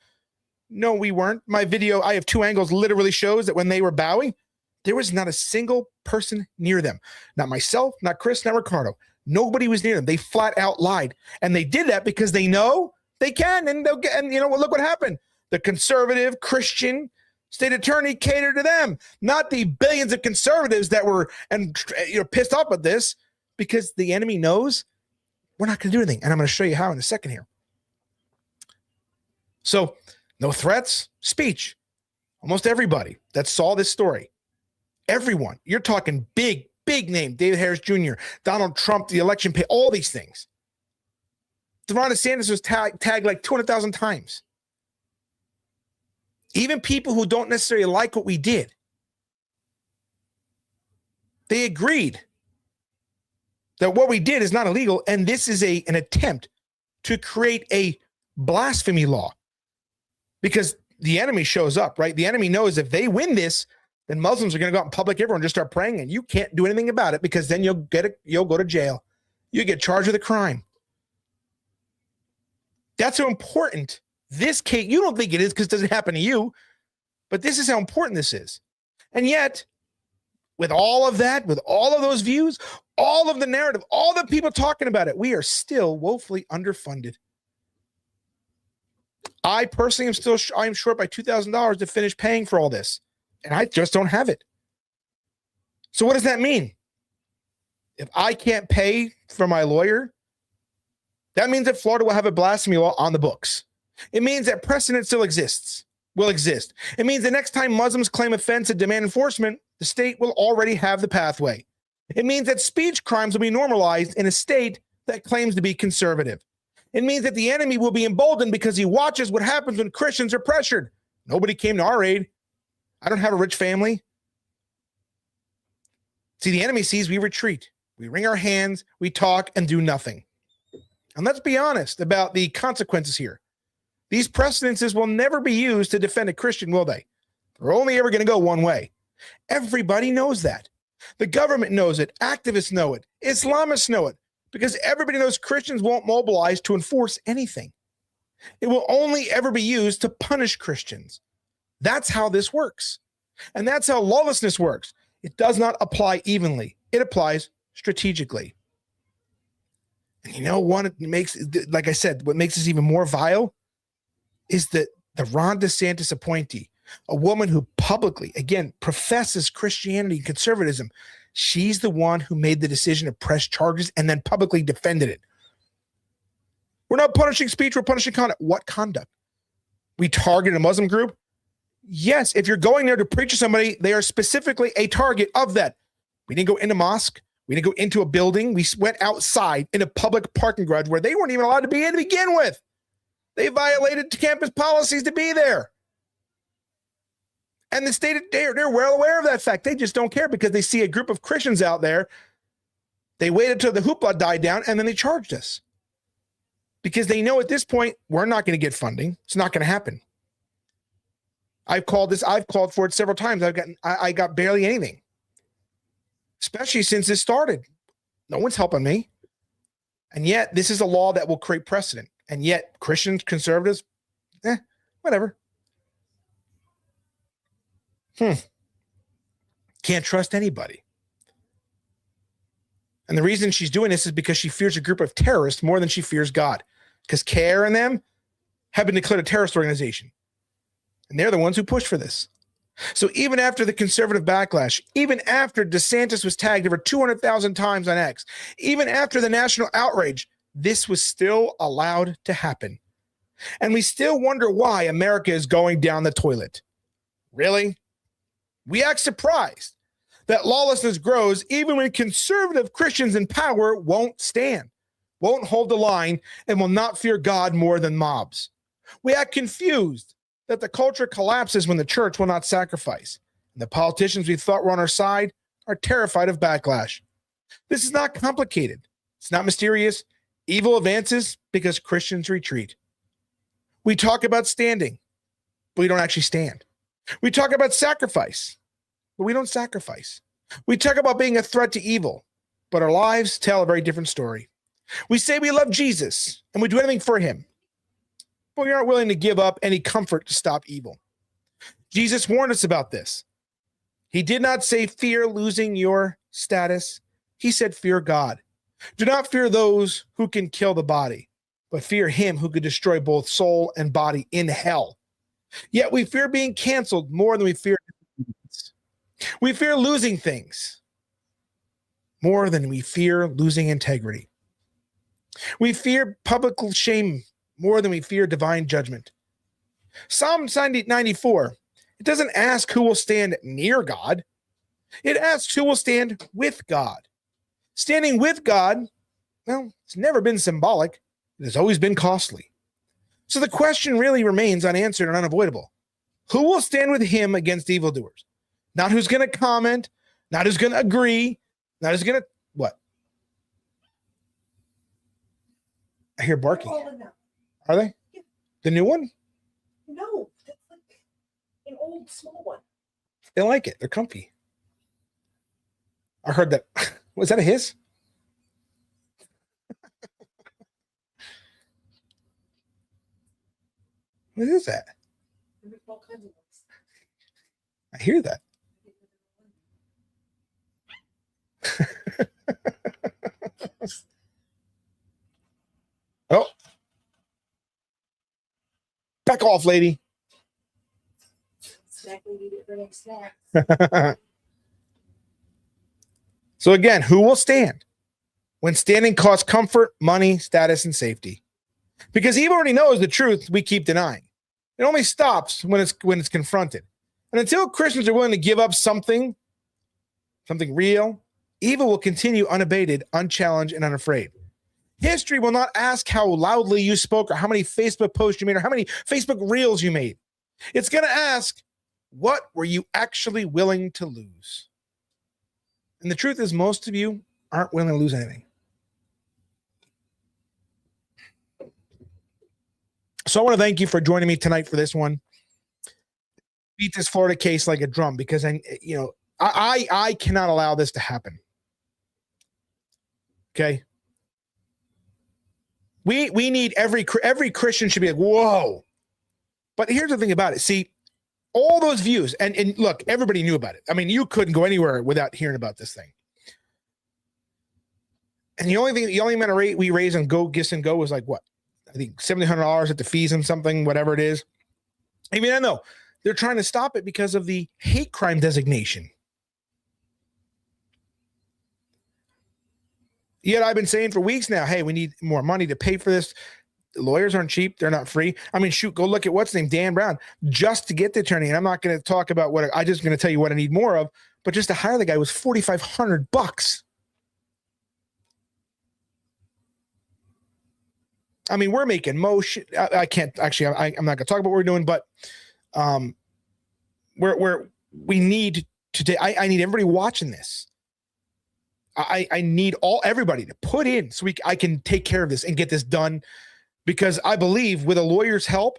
No, we weren't. My video, I have 2 angles, literally shows that when they were bowing, there was not a single person near them. Not myself, not Chris, not Ricardo. Nobody was near them. They flat out lied. And they did that because they know they can. And they'll get, and look what happened. The conservative Christian state attorney catered to them, not the billions of conservatives that were pissed off at this, because the enemy knows we're not going to do anything. And I'm going to show you how in a second here. So no threats, speech. Almost everybody that saw this story, everyone, you're talking big name, David Harris Jr., Donald Trump, the election pay, all these things. Ron DeSantis was tagged like 200,000 times. Even people who don't necessarily like what we did, they agreed that what we did is not illegal, and this is an attempt to create a blasphemy law because the enemy shows up, right? The enemy knows if they win this, then Muslims are going to go out in public, everyone just start praying, and you can't do anything about it because then you'll go to jail. You get charged with a crime. That's how important this case, you don't think it is because it doesn't happen to you, but this is how important this is. And yet, with all of that, with all of those views, all of the narrative, all the people talking about it, we are still woefully underfunded. I personally I'm short by $2,000 to finish paying for all this, and I just don't have it. So what does that mean? If I can't pay for my lawyer, that means that Florida will have a blasphemy law on the books. It means that precedent still will exist. It means the next time Muslims claim offense and demand enforcement, the state will already have the pathway. It means that speech crimes will be normalized in a state that claims to be conservative. It means that the enemy will be emboldened because he watches what happens when Christians are pressured. Nobody came to our aid. I don't have a rich family. See, the enemy sees we retreat. We wring our hands, we talk, and do nothing. And let's be honest about the consequences here. These precedences will never be used to defend a Christian, will they? They're only ever going to go one way. Everybody knows that. The government knows it. Activists know it. Islamists know it. Because everybody knows Christians won't mobilize to enforce anything. It will only ever be used to punish Christians. That's how this works. And that's how lawlessness works. It does not apply evenly. It applies strategically. And you know what makes, like I said, what makes this even more vile is that the Ron DeSantis appointee, a woman who publicly, again, professes Christianity and conservatism, she's the one who made the decision to press charges and then publicly defended it. We're not punishing speech, we're punishing conduct. What conduct? We targeted a Muslim group? Yes, if you're going there to preach to somebody, they are specifically a target of that. We didn't go into a mosque. We didn't go into a building. We went outside in a public parking garage where they weren't even allowed to be in to begin with. They violated campus policies to be there. And the state, they're well aware of that fact. They just don't care because they see a group of Christians out there. They waited till the hoopla died down and then they charged us. Because they know at this point, we're not going to get funding. It's not going to happen. I've called for it several times. I got barely anything. Especially since this started. No one's helping me. And yet, this is a law that will create precedent. And yet, Christians, conservatives, whatever. Can't trust anybody. And the reason she's doing this is because she fears a group of terrorists more than she fears God. Because CARE and them have been declared a terrorist organization. And they're the ones who push for this. So even after the conservative backlash, even after DeSantis was tagged over 200,000 times on X, even after the national outrage, this was still allowed to happen. And we still wonder why America is going down the toilet. Really? We act surprised that lawlessness grows even when conservative Christians in power won't stand, won't hold the line, and will not fear God more than mobs. We act confused that the culture collapses when the church will not sacrifice. And the politicians we thought were on our side are terrified of backlash. This is not complicated. It's not mysterious. Evil advances because Christians retreat. We talk about standing, but we don't actually stand. We talk about sacrifice, but we don't sacrifice. We talk about being a threat to evil, but our lives tell a very different story. We say we love Jesus and we do anything for him, but we aren't willing to give up any comfort to stop evil. Jesus warned us about this. He did not say fear losing your status. He said fear God. Do not fear those who can kill the body, but fear him who could destroy both soul and body in hell. Yet we fear being canceled more than we fear disobedience. We fear losing things more than we fear losing integrity. We fear public shame more than we fear divine judgment. Psalm 94, it doesn't ask who will stand near God. It asks who will stand with God. Standing with God, well, it's never been symbolic. It has always been costly. So the question really remains unanswered and unavoidable. Who will stand with him against evildoers? Not who's going to comment, not who's going to agree, not who's going to what? I hear barking. Are they? Yeah. The new one? No, that's like an old small one. They like it. They're comfy. I heard that. Was that a hiss? What is that? There's all kinds of ones. I hear that. Oh. Back off, lady. So again, who will stand when standing costs comfort, money, status, and safety? Because he already knows the truth we keep denying. It only stops when it's confronted. And until Christians are willing to give up something real, evil will continue unabated, unchallenged, and unafraid. History will not ask how loudly you spoke or how many Facebook posts you made or how many Facebook reels you made. It's going to ask, what were you actually willing to lose? And the truth is, most of you aren't willing to lose anything. So I want to thank you for joining me tonight for this one. Beat this Florida case like a drum, because I cannot allow this to happen. Okay. We need every Christian should be like, whoa. But here's the thing about it. See, all those views, and look, everybody knew about it. I mean, you couldn't go anywhere without hearing about this thing. And the only amount of rate we raised on Go Gifts and Go was like what? I think $700 at the fees and something, whatever it is. I mean, I know they're trying to stop it because of the hate crime designation. Yet I've been saying for weeks now, hey, we need more money to pay for this. The lawyers aren't cheap. They're not free. I mean, shoot, go look at what's his name, Dan Brown, just to get the attorney. And I'm not going to talk about I'm just going to tell you what I need more of, but just to hire the guy was $4,500. I mean, we're making motion. I can't actually, I'm not going to talk about what we're doing, but we need to, I need everybody watching this. I need everybody to put in so I can take care of this and get this done, because I believe with a lawyer's help,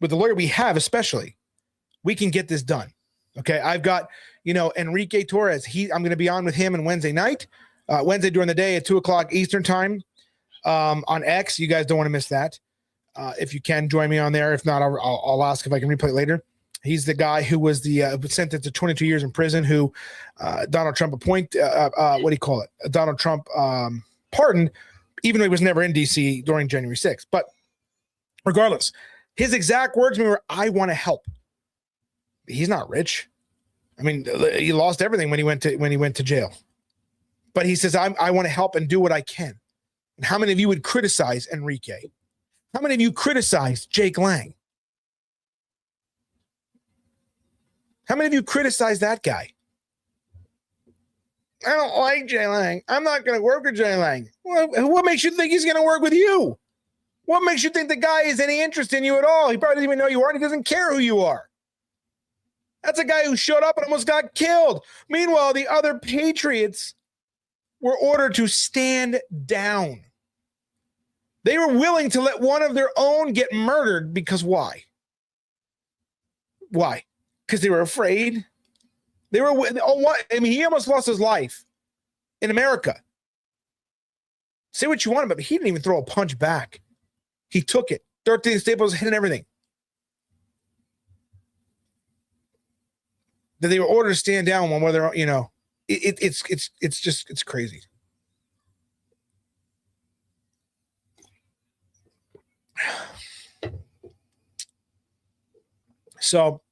with the lawyer we have especially, we can get this done. Okay, I've got Enrique Torres. I'm going to be on with him on Wednesday night, Wednesday during the day at 2:00 Eastern time on X. You guys don't want to miss that. If you can join me on there, if not, I'll ask if I can replay it later. He's the guy who was sentenced to 22 years in prison, who Donald Trump Donald Trump pardoned, even though he was never in D.C. during January 6th. But regardless, his exact words were, I want to help. He's not rich. I mean, he lost everything when he went to jail. But he says, I want to help and do what I can. And how many of you would criticize Enrique? How many of you criticize Jake Lang? How many of you criticize that guy? I don't like Jay Lang. I'm not going to work with Jay Lang. Well, what makes you think he's going to work with you? What makes you think the guy has any interest in you at all? He probably doesn't even know you are, and he doesn't care who you are. That's a guy who showed up and almost got killed. Meanwhile, the other patriots were ordered to stand down. They were willing to let one of their own get murdered because why? Why? Because they were afraid. They were, he almost lost his life in America. Say what you want about it, but he didn't even throw a punch back. He took it. 13 staples, hitting everything. That they were ordered to stand down when they're, it's crazy. So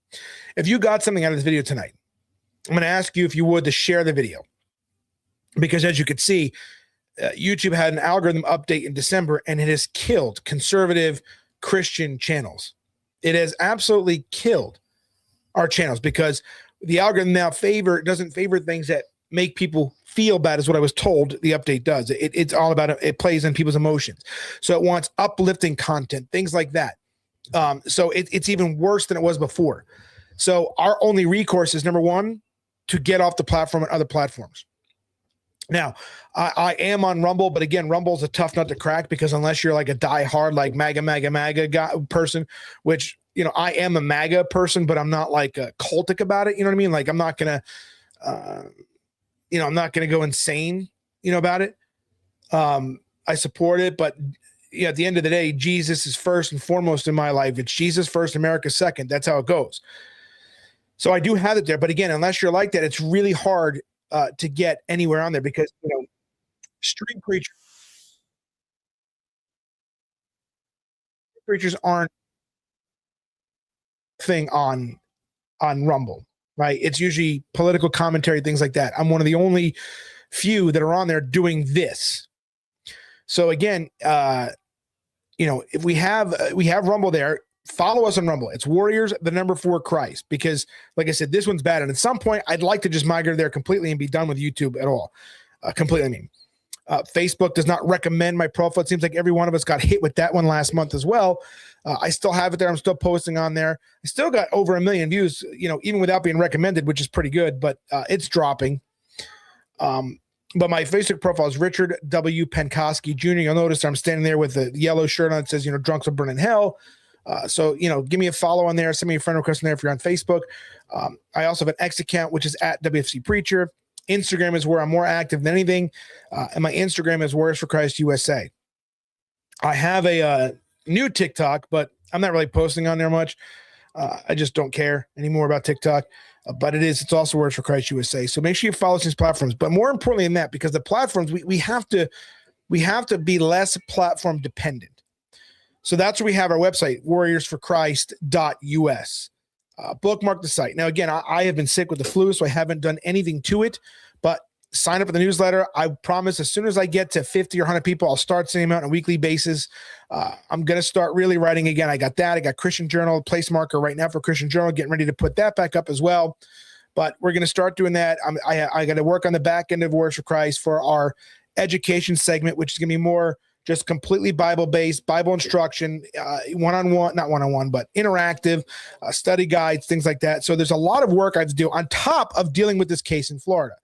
if you got something out of this video tonight, I'm going to ask you if you would to share the video, because as you could see, YouTube had an algorithm update in December and it has killed conservative Christian channels. It has absolutely killed our channels because the algorithm now doesn't favor things that make people feel bad is what I was told the update does. It's all about it plays in people's emotions. So it wants uplifting content, things like that. So it's even worse than it was before. So our only recourse is, number one, to get off the platform and other platforms. Now, I am on Rumble, but again, Rumble's a tough nut to crack because unless you're like a diehard, like MAGA guy person, which, you know, I am a MAGA person, but I'm not like a cultic about it. You know what I mean? Like I'm not going to, I'm not going to go insane, about it. I support it, but at the end of the day, Jesus is first and foremost in my life. It's Jesus first, America second. That's how it goes. So I do have it there. But again, unless you're like that, it's really hard to get anywhere on there because, street preachers aren't thing on Rumble, right? It's usually political commentary, things like that. I'm one of the only few that are on there doing this. So again, if we have Rumble there, follow us on Rumble. It's Warriors, the number 4 Christ, because like I said, this one's bad. And at some point I'd like to just migrate there completely and be done with YouTube at all. Completely. I mean, Facebook does not recommend my profile. It seems like every one of us got hit with that one last month as well. I still have it there. I'm still posting on there. I still got over 1 million views, even without being recommended, which is pretty good, but it's dropping. But my Facebook profile is Richard W. Penkoski Jr. You'll notice I'm standing there with a yellow shirt on. It says, drunks will burn in hell. So, give me a follow on there. Send me a friend request on there if you're on Facebook. I also have an X account, which is at WFC Preacher. Instagram is where I'm more active than anything. And my Instagram is Warriors for Christ USA. I have a new TikTok, but I'm not really posting on there much. I just don't care anymore about TikTok. But it's also Warriors for Christ USA. So make sure you follow these platforms. But more importantly than that, because the platforms, we have to be less platform dependent. So that's where we have our website, warriorsforchrist.us. Bookmark the site. Now, again, I have been sick with the flu, so I haven't done anything to it, but sign up for the newsletter. I promise as soon as I get to 50 or 100 people, I'll start sending them out on a weekly basis. I'm going to start really writing again. I got Christian Journal, place marker right now for Christian Journal, getting ready to put that back up as well. But we're going to start doing that. I got to work on the back end of Warriors for Christ for our education segment, which is going to be more just completely Bible-based, Bible instruction, one-on-one, not one-on-one, but interactive, study guides, things like that. So there's a lot of work I have to do on top of dealing with this case in Florida.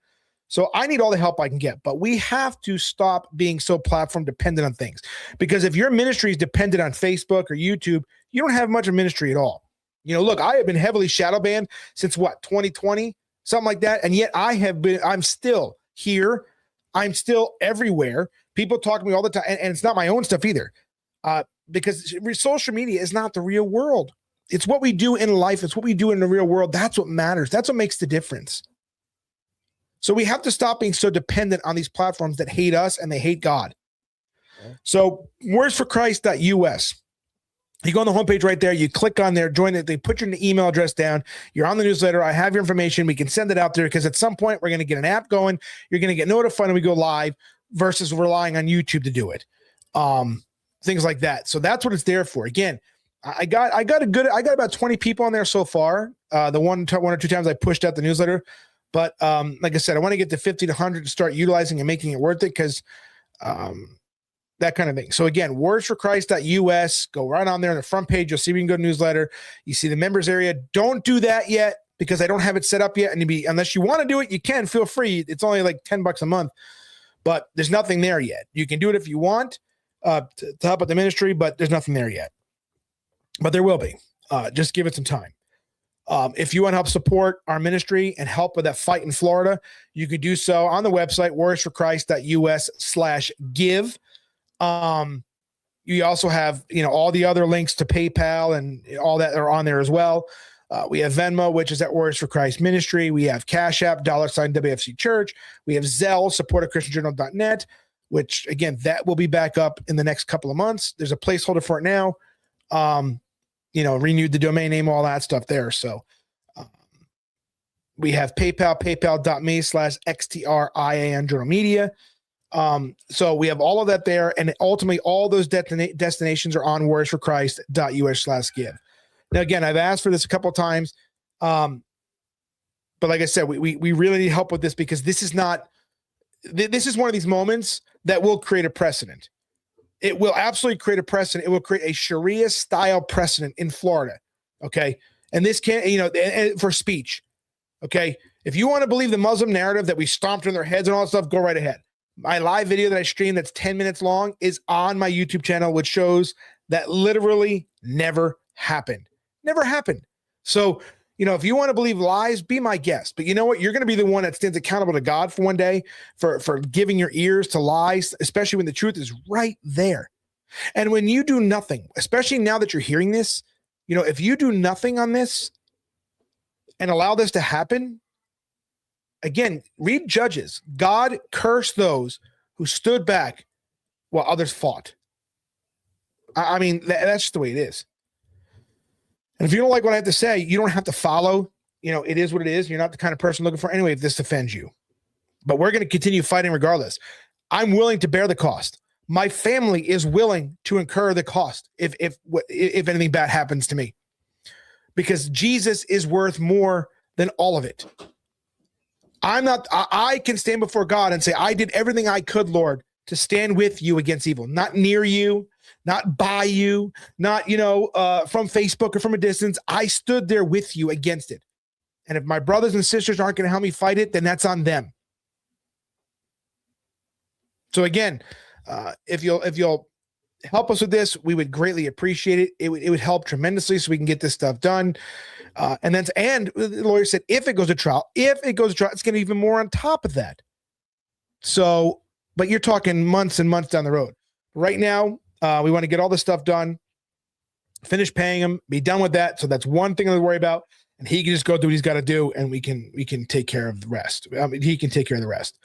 So I need all the help I can get, but we have to stop being so platform dependent on things. Because if your ministry is dependent on Facebook or YouTube, you don't have much of ministry at all. Look, I have been heavily shadow banned since 2020, something like that. And yet I'm still here. I'm still everywhere. People talk to me all the time, and it's not my own stuff either, because social media is not the real world. It's what we do in life. It's what we do in the real world. That's what matters. That's what makes the difference. So we have to stop being so dependent on these platforms that hate us and they hate God. So wordsforchrist.us. You go on the homepage right there. You click on there, join it. They put your email address down. You're on the newsletter. I have your information. We can send it out there because at some point we're going to get an app going. You're going to get notified when we go live versus relying on YouTube to do it. Things like that. So that's what it's there for. Again, I got about 20 people on there so far. The one or two times I pushed out the newsletter. But like I said, I want to get to 50 to 100 to start utilizing and making it worth it because that kind of thing. So again, wordsforchrist.us, go right on there on the front page. You'll see we can go to newsletter. You see the members area. Don't do that yet because I don't have it set up yet. And unless you want to do it, you can, feel free. It's only like $10 a month, but there's nothing there yet. You can do it if you want to help with the ministry, but there's nothing there yet. But there will be. Just give it some time. If you want to help support our ministry and help with that fight in Florida, you could do so on the website, warriorsforchrist.us/give. You also have, all the other links to PayPal and all that are on there as well. We have Venmo, which is at Warriors for Christ Ministry. We have CashApp, $WFC Church. We have Zelle, support@christianjournal.net, which again, that will be back up in the next couple of months. There's a placeholder for it now. Renewed the domain name, all that stuff there. So we have PayPal, paypal.me/XTRIAN Journal Media. So we have all of that there. And ultimately, all those destinations are on warriorsforchrist.us/give. Now, again, I've asked for this a couple of times. But like I said, we really need help with this because this is not, this is one of these moments that will create a precedent. It will absolutely create a precedent. It will create a Sharia style precedent in Florida. Okay. And this can't, for speech. Okay. If you want to believe the Muslim narrative that we stomped on their heads and all that stuff, go right ahead. My live video that I streamed that's 10 minutes long is on my YouTube channel, which shows that literally never happened. Never happened. So, if you want to believe lies, be my guest. But you know what? You're going to be the one that stands accountable to God for one day for giving your ears to lies, especially when the truth is right there. And when you do nothing, especially now that you're hearing this, if you do nothing on this and allow this to happen, again, read Judges. God cursed those who stood back while others fought. I mean, that's just the way it is. And if you don't like what I have to say, you don't have to follow. It is what it is. You're not the kind of person looking for anyway if this offends you. But we're going to continue fighting regardless. I'm willing to bear the cost. My family is willing to incur the cost if anything bad happens to me. Because Jesus is worth more than all of it. I can stand before God and say, I did everything I could, Lord, to stand with you against evil, not near you, not by you, not, from Facebook or from a distance. I stood there with you against it. And if my brothers and sisters aren't going to help me fight it, then that's on them. So again, if you'll help us with this, we would greatly appreciate it. It would help tremendously so we can get this stuff done. And the lawyer said, if it goes to trial, it's going to be even more on top of that. So, but you're talking months and months down the road. Right now, we want to get all this stuff done, finish paying him, be done with that. So that's one thing to worry about. And he can just go do what he's got to do, and we can take care of the rest. He can take care of the rest.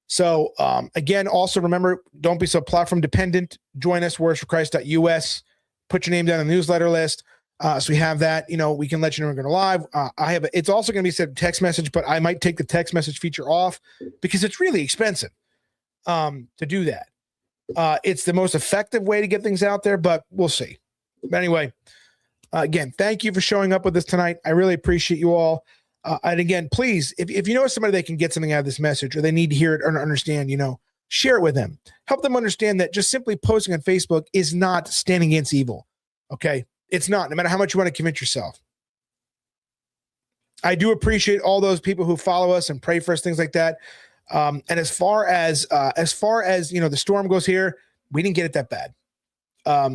So again, also remember, don't be so platform dependent. Join us, wordsforchrist.us. Put your name down on the newsletter list. So we have that. We can let you know we're going to live. It's also going to be sent text message, but I might take the text message feature off because it's really expensive to do that. It's the most effective way to get things out there, but we'll see. But anyway, again, thank you for showing up with us tonight. I really appreciate you all. And again, please, if you know somebody that can get something out of this message or they need to hear it or understand, share it with them. Help them understand that just simply posting on Facebook is not standing against evil. Okay? It's not, no matter how much you want to convince yourself. I do appreciate all those people who follow us and pray for us, things like that. And as far as the storm goes here, we didn't get it that bad.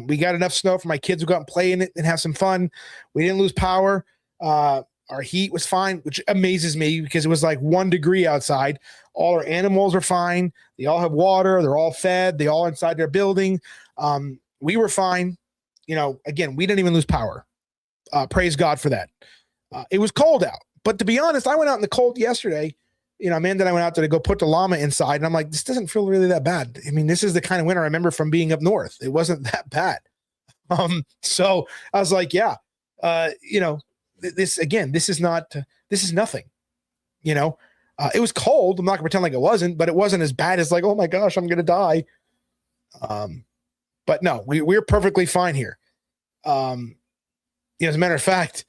We got enough snow for my kids to go out and play in it and have some fun. We didn't lose power. Our heat was fine, which amazes me because it was like 1 degree outside. All our animals are fine. They all have water. They're all fed. They all inside their building. We were fine. Again, we didn't even lose power. Praise God for that. It was cold out. But to be honest, I went out in the cold yesterday. Amanda and I went out there to go put the llama inside. And I'm like, this doesn't feel really that bad. I mean, this is the kind of winter I remember from being up north. It wasn't that bad. So I was like, yeah, this is nothing. It was cold. I'm not gonna pretend like it wasn't, but it wasn't as bad as like, oh my gosh, I'm gonna die. But no, we're perfectly fine here. As a matter of fact,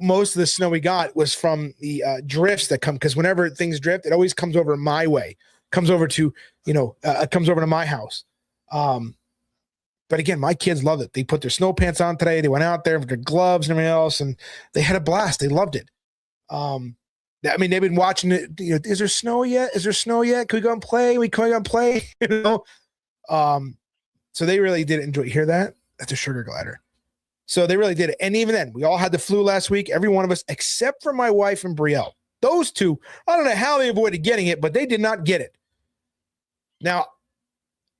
most of the snow we got was from the drifts that come, because whenever things drift, it always comes over my way, comes over to my house. But again, my kids love it. They put their snow pants on today. They went out there with their gloves and everything else, and they had a blast. They loved it. They've been watching it. Is there snow yet? Is there snow yet? Can we go and play? Can we go and play? So they really did enjoy. Hear that? That's a sugar glider. So they really did it. And even then, we all had the flu last week. Every one of us, except for my wife and Brielle. Those two, I don't know how they avoided getting it, but they did not get it. Now,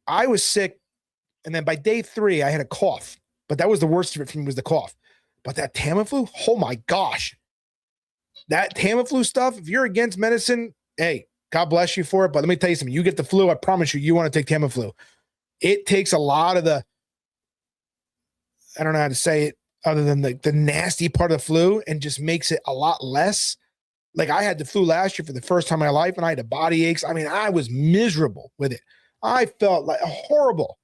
I was sick. And then by day 3, I had a cough, but that was the worst of it for me, was the cough. But that Tamiflu, oh my gosh, that Tamiflu stuff, if you're against medicine, hey, God bless you for it. But let me tell you something, you get the flu, I promise you want to take Tamiflu. It takes a lot of the, I don't know how to say it other than the nasty part of the flu, and just makes it a lot less. Like I had the flu last year for the first time in my life, and I had the body aches. I mean, I was miserable with it. I felt like horrible.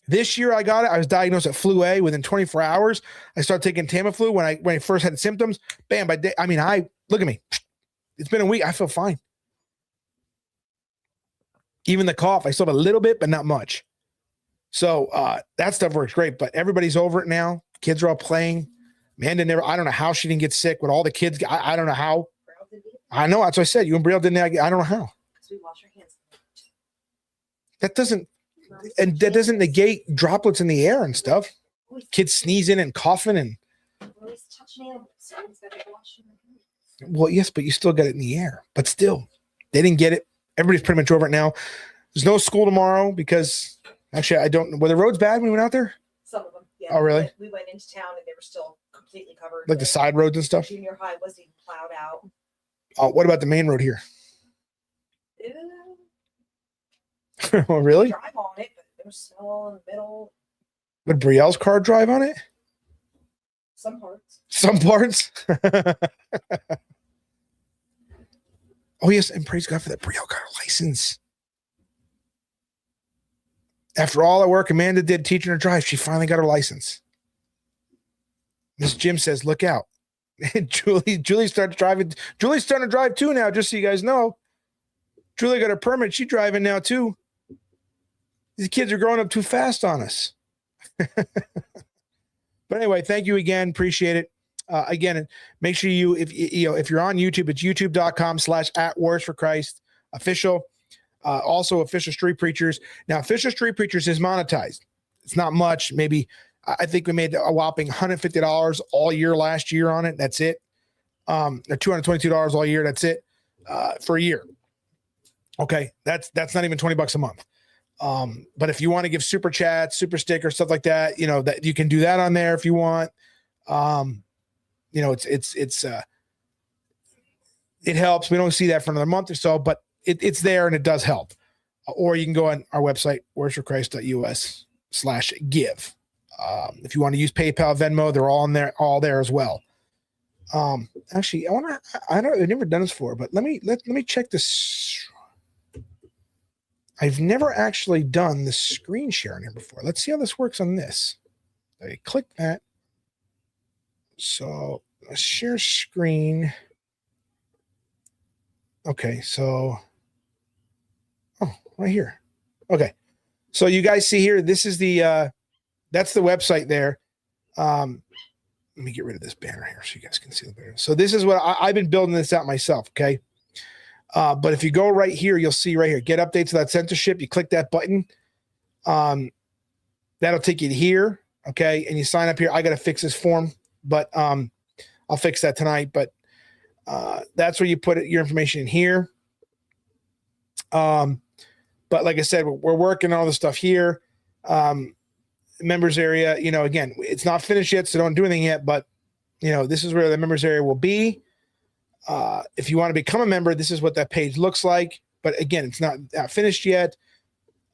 This year I got it. I was diagnosed at flu A within 24 hours. I started taking Tamiflu when I first had symptoms. Bam, by day, I mean, I Look at me. It's been a week. I feel fine. Even the cough, I still have a little bit, but not much. So that stuff works great, but everybody's over it now. Kids are all playing. Amanda never, I don't know how she didn't get sick with all the kids. I don't know how. I know. That's what I said. You and Brielle didn't. I don't know how. Because we wash our hands. That doesn't negate droplets in the air and stuff. Kids sneezing and coughing and. We're always touching animals, so it's got to wash them. Well, yes, but you still got it in the air. But still, they didn't get it. Everybody's pretty much over it now. There's no school tomorrow because actually I don't. Were the roads bad when we went out there? Some of them. Yeah. Oh, really? We went into town and they were still completely covered. Like the side roads and stuff. Junior high wasn't even plowed out. Oh, what about the main road here? Yeah. Oh, really? Drive on it, but there was snow in the middle. Would Brielle's car drive on it? Some parts. Some parts. Oh, yes. And praise God for that. Brielle got her license. After all the work Amanda did teaching her to drive, she finally got her license. Miss Jim says, look out. And Julie started driving. Julie's starting to drive too now, just so you guys know. Julie got her permit. She's driving now too. These kids are growing up too fast on us. But anyway, thank you again. Appreciate it. Again, make sure if you're on YouTube, it's youtube.com/@wars4christ official. Also official street preachers. Now, official street preachers is monetized. It's not much. Maybe I think we made a whopping $150 all year last year on it. That's it. Or $222 all year. That's it for a year. Okay, that's not even $20 a month. But if you want to give super chats, super stickers, stuff like that, that you can do that on there if you want. It helps. We don't see that for another month or so, but it's there and it does help. Or you can go on our website, worshipforchrist.us/give. If you want to use PayPal, Venmo, they're all there as well. Actually, I've never done this before, but let me check this. I've never actually done the screen sharing here before. Let's see how this works on this. I click that. So let's share screen. Okay, so right here. Okay. So you guys see here, this is that's the website there. Let me get rid of this banner here so you guys can see the banner. So this is what I've been building this out myself. Okay. But if you go right here, you'll see right here, get updates without censorship. You click that button. That'll take you to here. Okay. And you sign up here. I got to fix this form, but I'll fix that tonight. But that's where you put your information in here. But like I said, we're working on all the stuff here. Members area, again, it's not finished yet, so don't do anything yet. But, this is where the members area will be. If you want to become a member, this is what that page looks like. But again, it's not finished yet.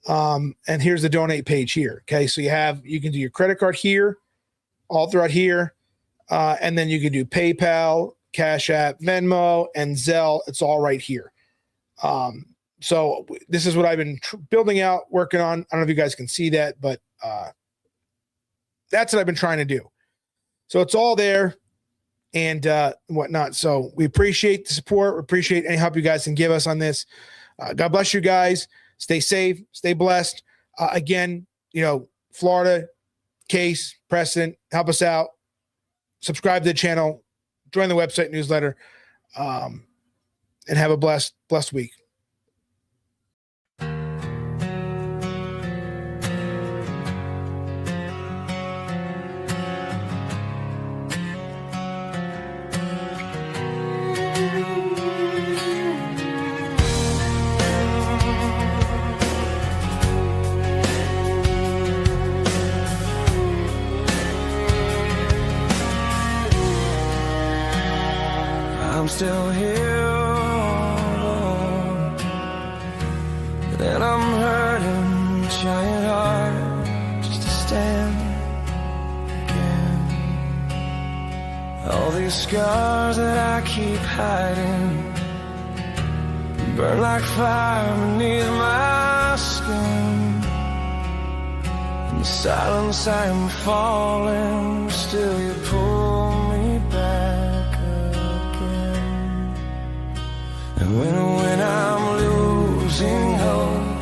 And here's the donate page here. Okay, so you can do your credit card here, all throughout here. And then you can do PayPal, CashApp, Venmo, and Zelle. It's all right here. So this is what I've been building out, working on. I don't know if you guys can see that, but that's what I've been trying to do. So it's all there and whatnot. So we appreciate the support. We appreciate any help you guys can give us on this. God bless you guys. Stay safe. Stay blessed. Again, Florida case precedent. Help us out. Subscribe to the channel. Join the website newsletter. And have a blessed week. I'm still here, and I'm hurting, trying hard just to stand again. All these scars that I keep hiding burn like fire beneath my skin. In the silence I am falling, still you pull me back again. And when I'm losing hope,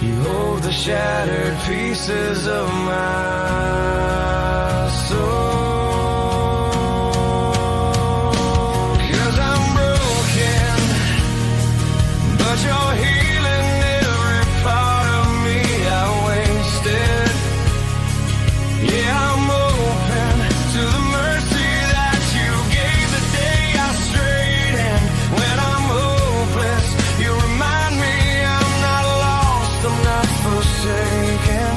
you hold the shattered pieces of my soul. 'Cause I'm broken, but you're healing every part of me I wasted. Yeah, I'm open to the mercy that you gave the day I strayed. And when I'm hopeless, you remind me I'm not lost, I'm not forsaken.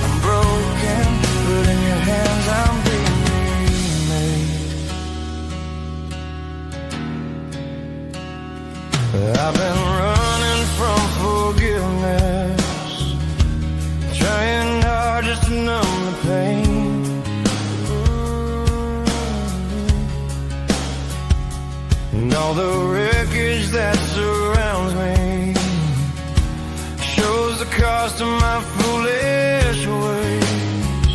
I'm broken, but in your hands I'm being remade. I've been running from forgiveness, trying hard just to numb the pain. And all the wreckage that surrounds me shows the cost of my foolish ways.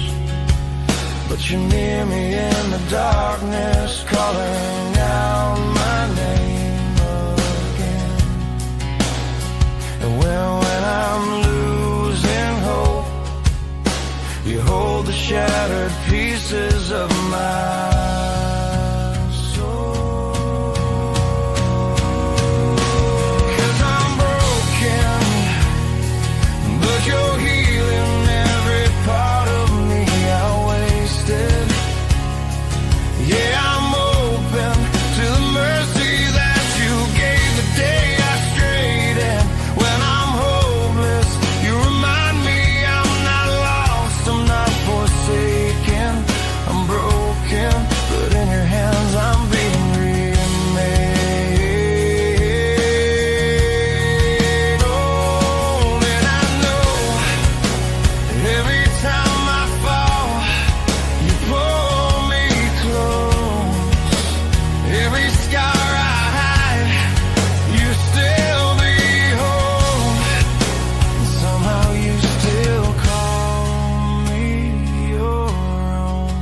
But you're near me in the darkness, calling out my name again. And when I'm losing hope, you hold the shattered pieces of my soul. 'Cause I'm broken, but you're healing every part of me I wasted. Yeah, I'm open to the mercy that you gave the day I strayed. And when I'm hopeless, you remind me I'm not lost, I'm not forsaken. I'm broken, but in your hands I'm being remade. Oh, and I know every time I fall, you pull me close. Every scar I hide, you still behold. And somehow you still call me your own.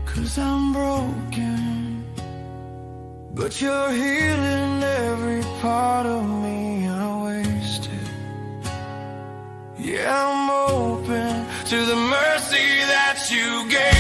'Cause I'm broken, but you're healing every part of me I wasted. Yeah, I'm open to the mercy that you gave